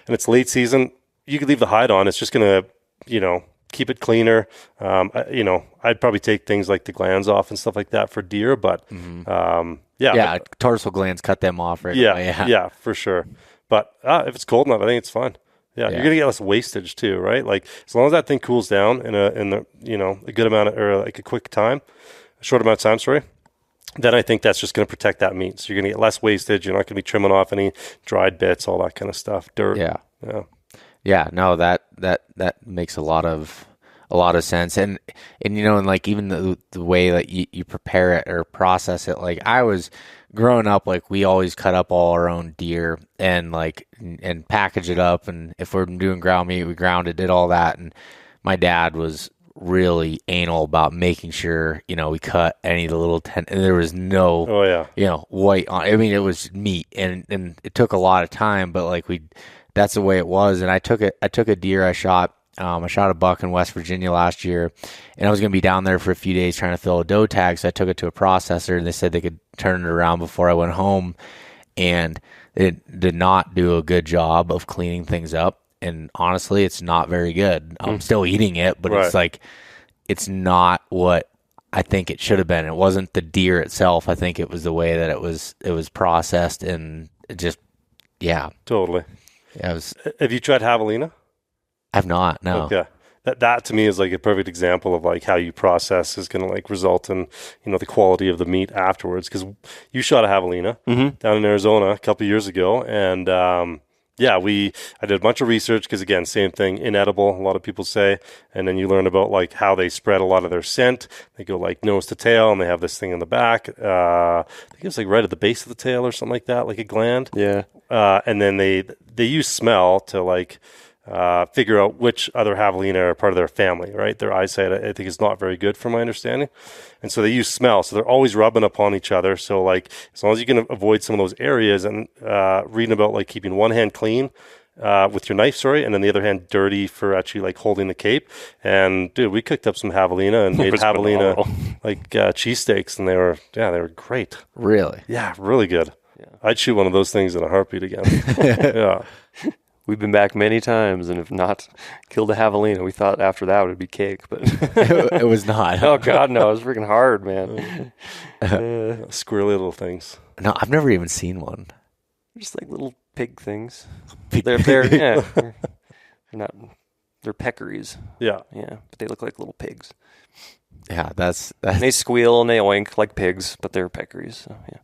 and it's late season, you could leave the hide on. It's just going to, keep it cleaner. I'd probably take things like the glands off and stuff like that for deer, but tarsal glands, cut them off right away. Yeah, for sure. But if it's cold enough, I think it's fine. Yeah, you're gonna get less wastage too, right? Like as long as that thing cools down in a good amount of, or like a short amount of time, sorry, then I think that's just gonna protect that meat. So you're gonna get less wastage. You're not gonna be trimming off any dried bits, all that kind of stuff, dirt. Yeah. No, that makes a lot of sense, and like even the way that you prepare it or process it. Like I was growing up, like we always cut up all our own deer and package it up, and if we're doing ground meat, we ground it, did all that. And my dad was really anal about making sure, we cut any of the little and there was no, Oh yeah. white on. I mean, it was meat, and it took a lot of time, but like that's the way it was. And I took a deer I shot a buck in West Virginia last year, and I was going to be down there for a few days trying to fill a doe tag. So I took it to a processor, and they said they could turn it around before I went home, and it did not do a good job of cleaning things up. And honestly, it's not very good. I'm still eating it, but Right. it's like, it's not what I think it should have been. It wasn't the deer itself. I think it was the way that it was processed, and it just, yeah. Totally. Yeah, Have you tried javelina? I've not, no. Okay. That to me is like a perfect example of like how you process is going to like result in, the quality of the meat afterwards. Because you shot a javelina down in Arizona a couple of years ago, and I did a bunch of research because, again, same thing, inedible, a lot of people say. And then you learn about like how they spread a lot of their scent. They go like nose to tail, and they have this thing in the back. I think it's like right at the base of the tail or something like that, like a gland. Yeah. And then they use smell to like figure out which other javelina are part of their family, right? Their eyesight, I think, is not very good from my understanding. And so they use smell. So they're always rubbing upon each other. So like, as long as you can avoid some of those areas, and reading about like keeping one hand clean with your knife, and then the other hand dirty for actually like holding the cape. And dude, we cooked up some javelina and made javelina like cheesesteaks, and they were great. Really? Yeah, really good. Yeah. I'd shoot one of those things in a heartbeat again. Yeah. We've been back many times and have not killed a javelina. We thought after that it would be cake, but It was not. oh god, no! It was freaking hard, man. Squirrely little things. No, I've never even seen one. Just like little pig things. They're not. They're peccaries. Yeah. Yeah, but they look like little pigs. Yeah, that's And they squeal and they oink like pigs, but they're peccaries. So yeah.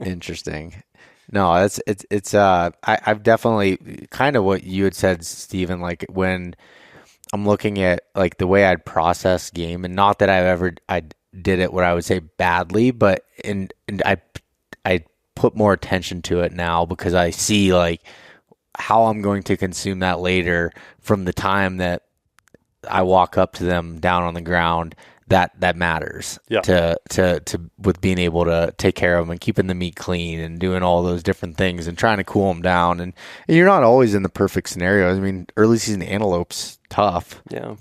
interesting. No, I've definitely kind of what you had said, Stephen, like when I'm looking at like the way I'd process game, and not that I did it what I would say badly, but and I put more attention to it now because I see like how I'm going to consume that later from the time that I walk up to them down on the ground. That matters to with being able to take care of them and keeping the meat clean and doing all those different things and trying to cool them down. And you're not always in the perfect scenarios. I mean, early season antelope's tough. Yeah.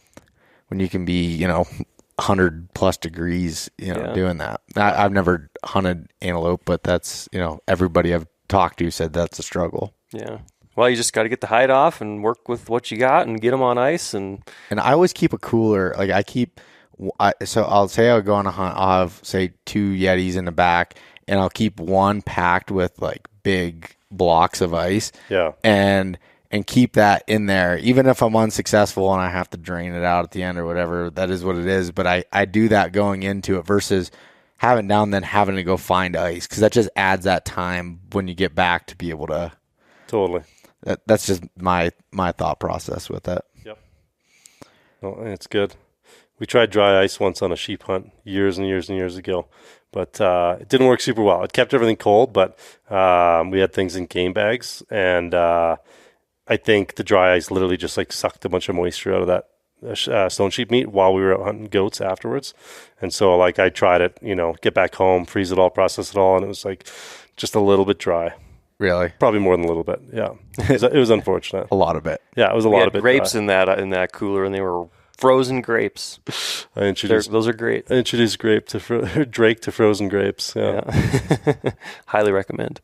When you can be, 100 plus degrees, doing that. I've never hunted antelope, but that's, everybody I've talked to said that's a struggle. Yeah. Well, you just got to get the hide off and work with what you got and get them on ice. And I always keep a cooler. Like so I'll say I'll go on a hunt. I'll have, say, 2 Yetis in the back, and I'll keep one packed with like big blocks of ice. Yeah. And keep that in there, even if I'm unsuccessful and I have to drain it out at the end or whatever. That is what it is. But I do that going into it versus having down then having to go find ice, because that just adds that time when you get back to be able to. Totally. That's just my thought process with it. Yep. Well, it's good. We tried dry ice once on a sheep hunt years and years and years ago, but it didn't work super well. It kept everything cold, but we had things in game bags, and I think the dry ice literally just like sucked a bunch of moisture out of that stone sheep meat while we were out hunting goats afterwards. And so like I tried it, get back home, freeze it all, process it all, and it was like just a little bit dry. Really? Probably more than a little bit. Yeah. It was unfortunate. A lot of it. Yeah, it was a we lot had of it. grapes dry. in that cooler, and they were frozen grapes. Those are great. I introduced Drake to frozen grapes. Yeah. Highly recommend.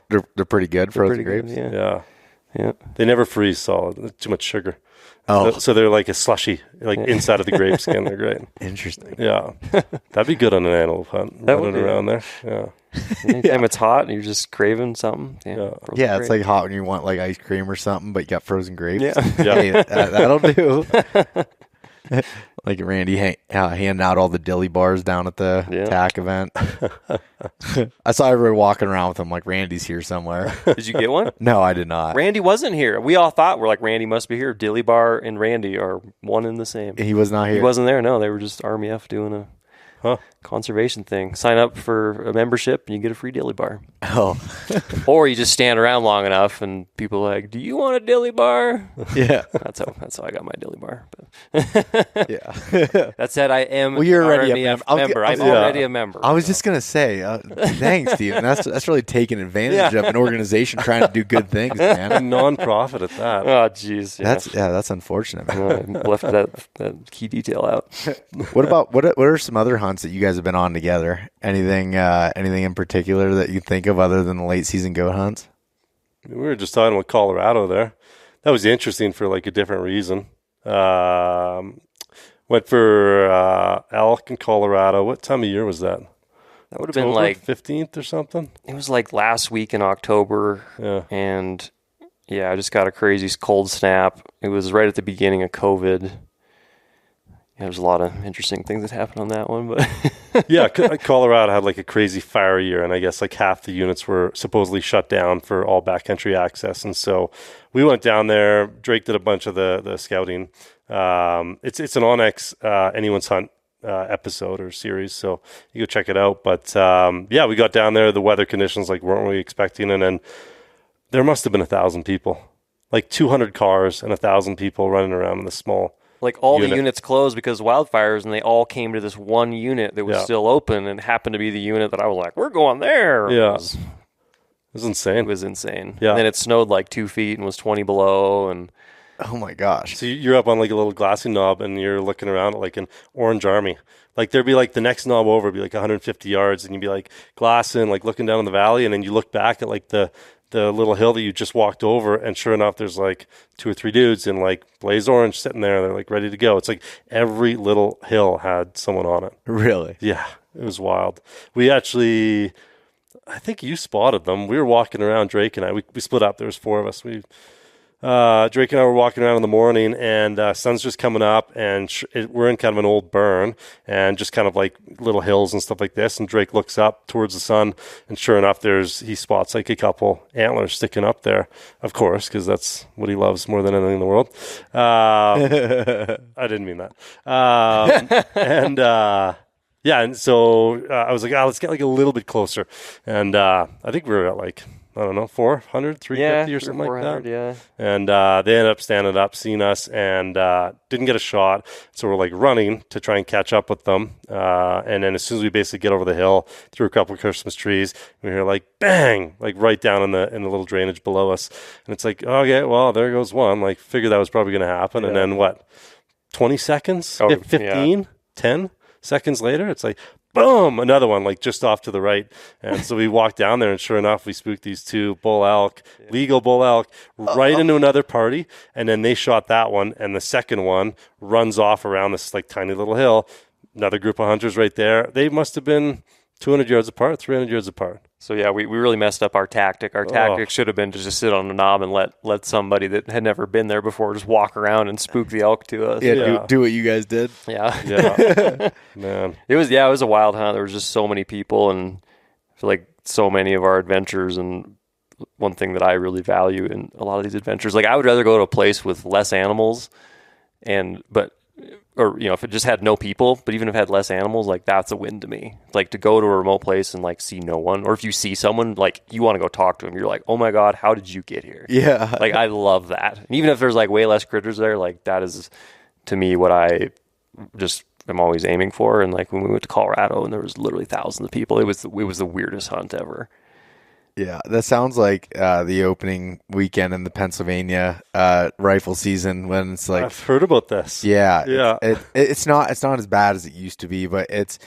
They're pretty good, frozen Pretty good, grapes. Yeah. They never freeze solid. Too much sugar. Oh. So they're like a slushy, like inside of the grape skin. They're great. Interesting. Yeah. That'd be good on an antelope hunt. That would Running be. around there. Yeah. Anytime it's hot and you're just craving something. Yeah. Yeah, it's like hot when you want like ice cream or something, but you got frozen grapes. Yeah. Hey, that'll do. Like Randy handing out all the dilly bars down at the TAC event. I saw everybody walking around with them like Randy's here somewhere. Did you get one? No, I did not. Randy wasn't here. We all thought, we're like, Randy must be here. Dilly Bar and Randy are one and the same. He was not here. He wasn't there. No, they were just Army F doing a conservation thing. Sign up for a membership and you get a free dilly bar. Oh. Or you just stand around long enough and people are like, do you want a dilly bar? Yeah. That's how I got my dilly bar. But Yeah. That said, I am Well, you're already a RMEF member. member. I'm Yeah. already a member. I was just gonna say, thanks, Steven. That's really taking advantage of an organization trying to do good things, A man. non-profit at that. Oh, jeez. Yeah. That's unfortunate, man. I left that key detail out. What are some other hunts that you guys have been on together? Anything in particular that you think of other than the late season goat hunts? We were just talking about Colorado there. That was interesting for like a different reason. Went for elk in Colorado. What time of year was that? That would have been like 15th or something. it was like last week in October, Yeah. and I just got a crazy cold snap. It was right at the beginning of COVID. There was a lot of interesting things that happened on that one, but Yeah, Colorado had like a crazy fire year, and I guess like half the units were supposedly shut down for all backcountry access. And so we went down there. Drake did a bunch of the scouting. It's an Onyx Anyone's Hunt episode or series, so you go check it out. But we got down there. The weather conditions like weren't we expecting, and then there must have been 1,000 people, like 200 cars and 1,000 people running around in the small. like all Unit. the units closed because of wildfires, and they all came to this one unit that was Yeah. still open, and it happened to be the unit that I was like, we're going there. Yeah. It was insane. was insane. Yeah. And then it snowed like 2 feet and was 20 below, and Oh my gosh. So you're up on like a little glassy knob, and you're looking around at like an orange army. Like there'd be like the next knob over would be like 150 yards, and you'd be like glassing, like looking down in the valley, and then you look back at like the little hill that you just walked over, and sure enough, there's like 2 or 3 dudes in like blaze orange sitting there. They're like ready to go. It's like every little hill had someone on it. Really? Yeah, it was wild. We actually, I think you spotted them. We were walking around, Drake and I. We split up. There was 4 of us. Drake and I were walking around in the morning, and sun's just coming up, and we're in kind of an old burn, and just kind of like little hills and stuff like this. And Drake looks up towards the sun, and sure enough, he spots like a couple antlers sticking up there, of course, because that's what he loves more than anything in the world. I didn't mean that. And so I was like, let's get like a little bit closer. And I think we were at like, I don't know, 400, 350 or something like that. Yeah. And they ended up standing up, seeing us, and didn't get a shot. So we're like running to try and catch up with them. And then as soon as we basically get over the hill, through a couple of Christmas trees, we hear like bang, like right down in the little drainage below us. And it's like, okay, well, there goes one. Like figured that was probably going to happen. Yeah. And then what? 20 seconds? 15? 10 seconds later, it's like, boom, another one, like just off to the right. And so we walked down there, and sure enough, we spooked these 2 bull elk, legal bull elk, right into another party. And then they shot that one, and the second one runs off around this like tiny little hill. Another group of hunters right there. They must have been 200 yards apart, 300 yards apart. So yeah, we really messed up our tactic. Our tactic should have been to just sit on the knob and let somebody that had never been there before just walk around and spook the elk to us. Yeah. Do what you guys did. Yeah. Yeah, man. It was a wild hunt. There was just so many people, and I feel like so many of our adventures, and one thing that I really value in a lot of these adventures, like I would rather go to a place with less animals or if it just had no people, but even if it had less animals, like that's a win to me. Like to go to a remote place and like see no one, or if you see someone, like you want to go talk to them, you're like, oh my God, how did you get here? Yeah. Like I love that. And even if there's like way less critters there, like that is to me what I just am always aiming for. And like when we went to Colorado and there was literally thousands of people, it was the weirdest hunt ever. Yeah, that sounds like the opening weekend in the Pennsylvania rifle season when it's like I've heard about this. Yeah. It's not as bad as it used to be, but it's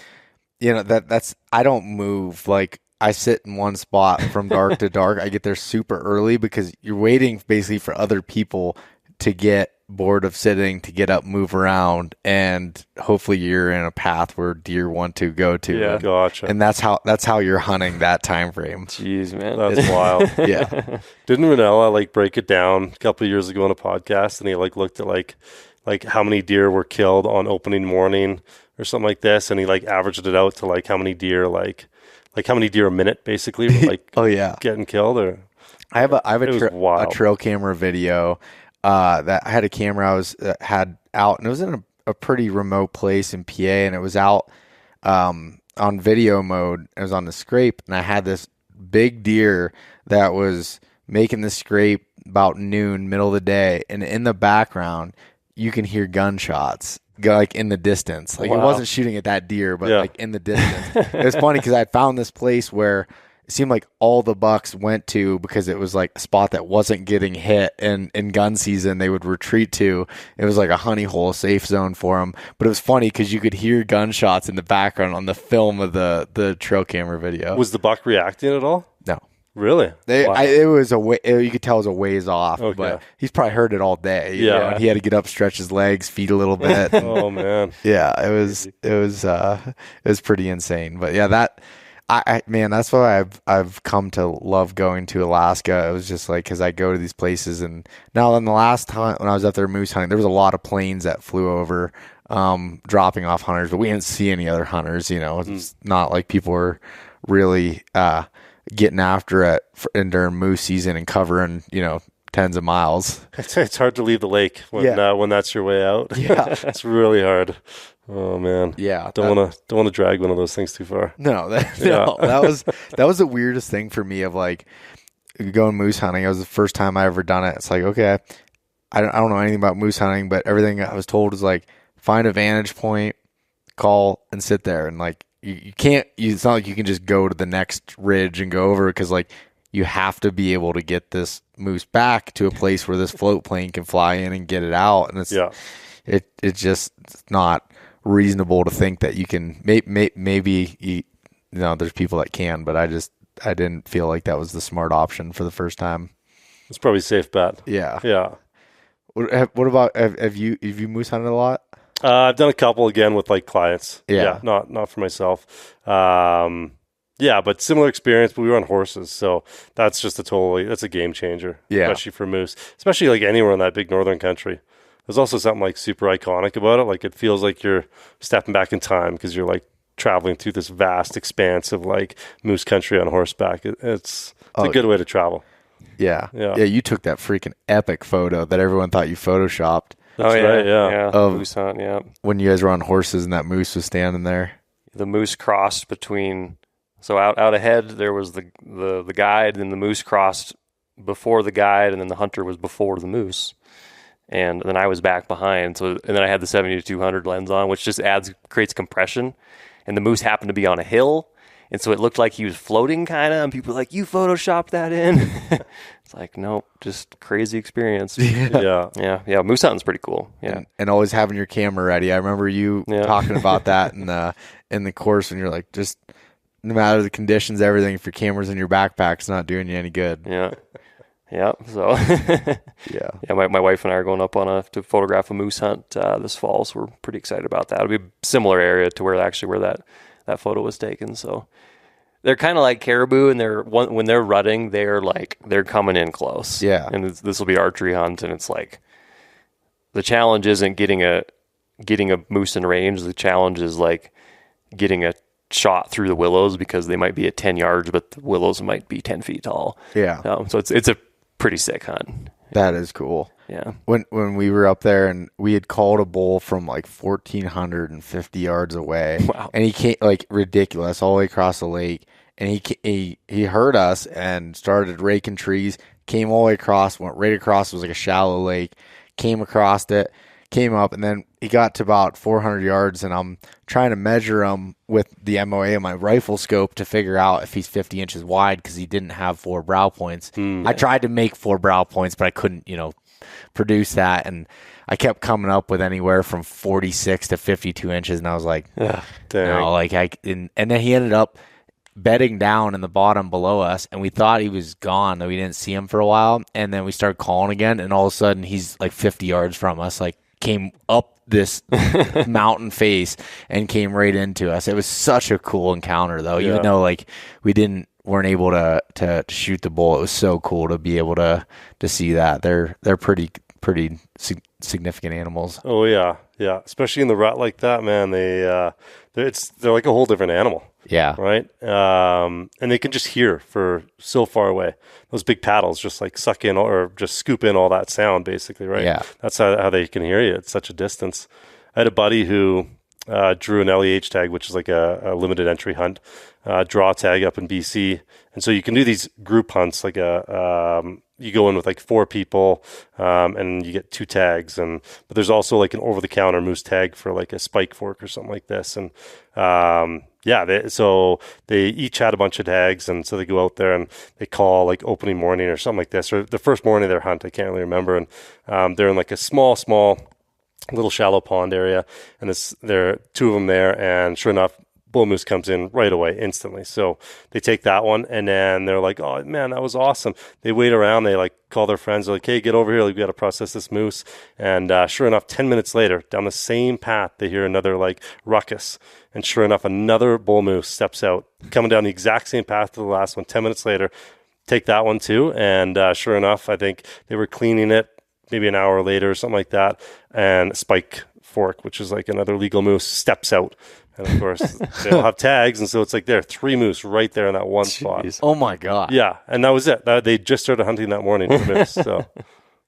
that's I don't move. Like I sit in one spot from dark to dark. I get there super early because you're waiting basically for other people to get bored of sitting, to get up, move around, and hopefully you're in a path where deer want to go to. Yeah. Gotcha. And that's how you're hunting that time frame. Jeez, man. That's wild. Yeah. Didn't Ranella like break it down a couple of years ago on a podcast, and he like looked at like how many deer were killed on opening morning or something like this, and he like averaged it out to like how many deer like how many deer a minute basically were, like Oh yeah. getting killed. Or I have It was a wild. trail camera video that I had a camera I was had out, and it was in a pretty remote place in PA, and it was out on video mode. It was on the scrape, and I had this big deer that was making the scrape about noon, middle of the day, and in the background you can hear gunshots go like in the distance. Like it Wow. wasn't shooting at that deer, but Yeah. like in the distance. It was funny because I found this place where it seemed like all the bucks went to because it was like a spot that wasn't getting hit, and in gun season they would retreat to. It was like a honey hole safe zone for them. But it was funny because you could hear gunshots in the background on the film of the trail camera video. Was the buck reacting at all? No. Really? It was a way, you could tell it was a ways off, Okay. but he's probably heard it all day. you Yeah. know, and he had to get up, stretch his legs, feed a little bit. Oh man. Yeah, it was pretty insane. But yeah, man, that's why I've come to love going to Alaska. It was just like, because I go to these places, and now in the last time when I was up there moose hunting, there was a lot of planes that flew over, dropping off hunters, but we didn't see any other hunters. It's not like people were really getting after it during moose season and covering tens of miles. It's hard to leave the lake when that's your way out. Yeah. It's really hard. Oh man. Yeah, Don't want to drag one of those things too far. No, that was the weirdest thing for me of like going moose hunting. It was the first time I ever done it. It's like, okay, I don't know anything about moose hunting, but everything I was told was like, find a vantage point, call, and sit there. And like, you can't, it's not like you can just go to the next ridge and go over, because like you have to be able to get this moose back to a place where this float plane can fly in and get it out. And it's just not reasonable to think that you can maybe there's people that can, but I didn't feel like that was the smart option for the first time. It's probably a safe bet. Yeah. What about have you moose hunted a lot? I've done a couple again with like clients. Yeah. Not for myself. But similar experience, but we were on horses, so that's just that's a game changer. Yeah. Especially for moose, especially like anywhere in that big northern country. There's also something like super iconic about it. Like it feels like you're stepping back in time because you're like traveling through this vast expanse of like moose country on horseback. It's a good way to travel. Yeah. You took that freaking epic photo that everyone thought you photoshopped. That's right. Yeah. Moose hunt. Yeah. When you guys were on horses and that moose was standing there. The moose crossed between. So out ahead there was the guide, and the moose crossed before the guide, and then the hunter was before the moose. And then I was back behind. And then I had the 70-200 lens on, which just creates compression. And the moose happened to be on a hill. And so it looked like he was floating kind of, and people were like, you photoshopped that in? It's like, nope, just crazy experience. Yeah. Moose hunting's pretty cool. Yeah. And always having your camera ready. I remember you talking about that in the course, and you're like, just no matter the conditions, everything, if your camera's in your backpack, it's not doing you any good. Yeah. Yeah. So my wife and I are going up to photograph a moose hunt this fall, so we're pretty excited about that. It'll be a similar area to where that photo was taken. So they're kind of like caribou, and when they're rutting, they're coming in close. Yeah. And this will be archery hunt, and it's like the challenge isn't getting a moose in range. The challenge is like getting a shot through the willows, because they might be at 10 yards, but the willows might be 10 feet tall. Yeah. So it's a pretty sick hunt. That is cool. Yeah. When we were up there and we had called a bull from like 1,450 yards away. Wow. And he came like ridiculous all the way across the lake. And he heard us and started raking trees, came all the way across, went right across. It was like a shallow lake, came across it, came up, and then he got to about 400 yards, and I'm trying to measure him with the MOA of my rifle scope to figure out if he's 50 inches wide, because he didn't have 4 brow points. I tried to make 4 brow points, but I couldn't, produce that, and I kept coming up with anywhere from 46 to 52 inches, and I was like, no, and then he ended up bedding down in the bottom below us, and we thought he was gone, though we didn't see him for a while, and then we started calling again, and all of a sudden he's like 50 yards from us, like came up this mountain face and came right into us. It was such a cool encounter, though, even though like we weren't able to shoot the bull. It was so cool to be able to see that. They're pretty significant animals. Oh yeah, especially in the rut like that, man. They're like a whole different animal. Yeah. Right. And they can just hear for so far away. Those big paddles just like suck in or just scoop in all that sound, basically. Right. Yeah. That's how they can hear you at such a distance. I had a buddy who drew an LEH tag, which is like a limited entry hunt, draw tag up in BC. And so you can do these group hunts, like you go in with like 4 people, and you get 2 tags, but there's also like an over-the-counter moose tag for like a spike fork or something like this, and so they each had a bunch of tags, and so they go out there and they call like opening morning or something like this, or the first morning of their hunt, I can't really remember, and they're in like a small little shallow pond area, and there are 2 of them there, and sure enough, bull moose comes in right away, instantly. So they take that one, and then they're like, oh man, that was awesome. They wait around, they like call their friends, they're like, hey, get over here, like we got to process this moose. And sure enough, 10 minutes later, down the same path, they hear another like ruckus, and sure enough, another bull moose steps out, coming down the exact same path to the last one. 10 minutes later, take that one too, and sure enough, I think they were cleaning it maybe an hour later or something like that, and Spike Fork, which is like another legal moose, steps out. And of course, they all have tags, and so it's like there are 3 moose right there in that one spot. Oh my God. Yeah, and that was it. They just started hunting that morning for moose. So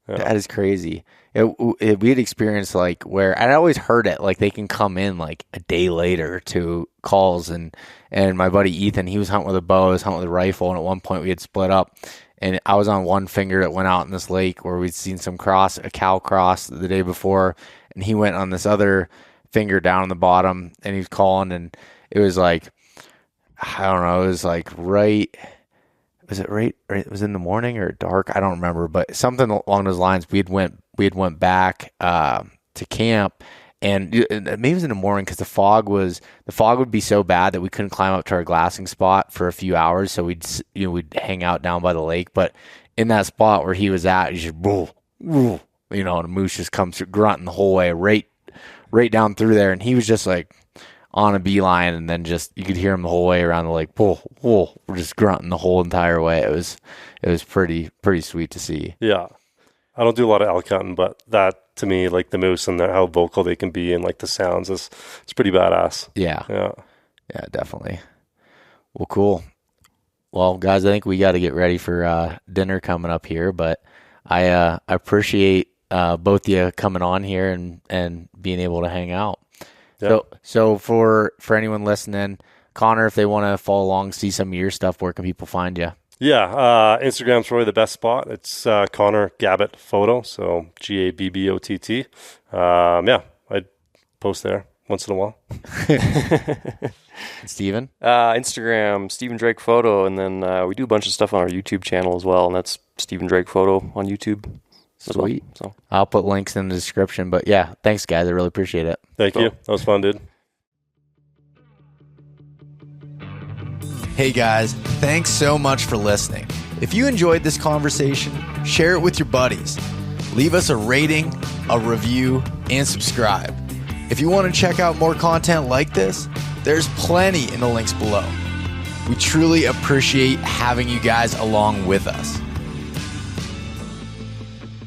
yeah. That is crazy. We had experienced like where, and I always heard it, like they can come in like a day later to calls, and my buddy Ethan, he was hunting with a bow, I was hunting with a rifle, and at one point we had split up, and I was on one finger that went out in this lake where we'd seen a cow cross the day before, and he went on this other finger down on the bottom, and he was calling, and it was like, I don't know, it was like it was in the morning or dark, I don't remember, but something along those lines. We had went back to camp, and maybe it was in the morning because the fog would be so bad that we couldn't climb up to our glassing spot for a few hours, so we'd hang out down by the lake. But in that spot where he was at, you just and the moose just comes grunting the whole way right down through there, and he was just like on a beeline, and then just you could hear him the whole way around the lake. We're just grunting the whole entire way. It was pretty sweet to see. Yeah, I don't do a lot of elk hunting, but that to me, like the moose and how vocal they can be and like the sounds, it's pretty badass. Yeah, definitely. Well, cool. Well, guys, I think we got to get ready for dinner coming up here, but I appreciate both of you coming on here and being able to hang out. Yep. So for anyone listening, Connor, if they want to follow along, see some of your stuff, where can people find you? Yeah, Instagram's probably the best spot. It's Connor Gabbott Photo, so Gabbott. I post there once in a while. Steven? Instagram, Steven Drake Photo, and then we do a bunch of stuff on our YouTube channel as well, and that's Steven Drake Photo on YouTube. Sweet. Well, so I'll put links in the description. But yeah, thanks, guys. I really appreciate it. Thank you. That was fun, dude. Hey, guys. Thanks so much for listening. If you enjoyed this conversation, share it with your buddies. Leave us a rating, a review, and subscribe. If you want to check out more content like this, there's plenty in the links below. We truly appreciate having you guys along with us.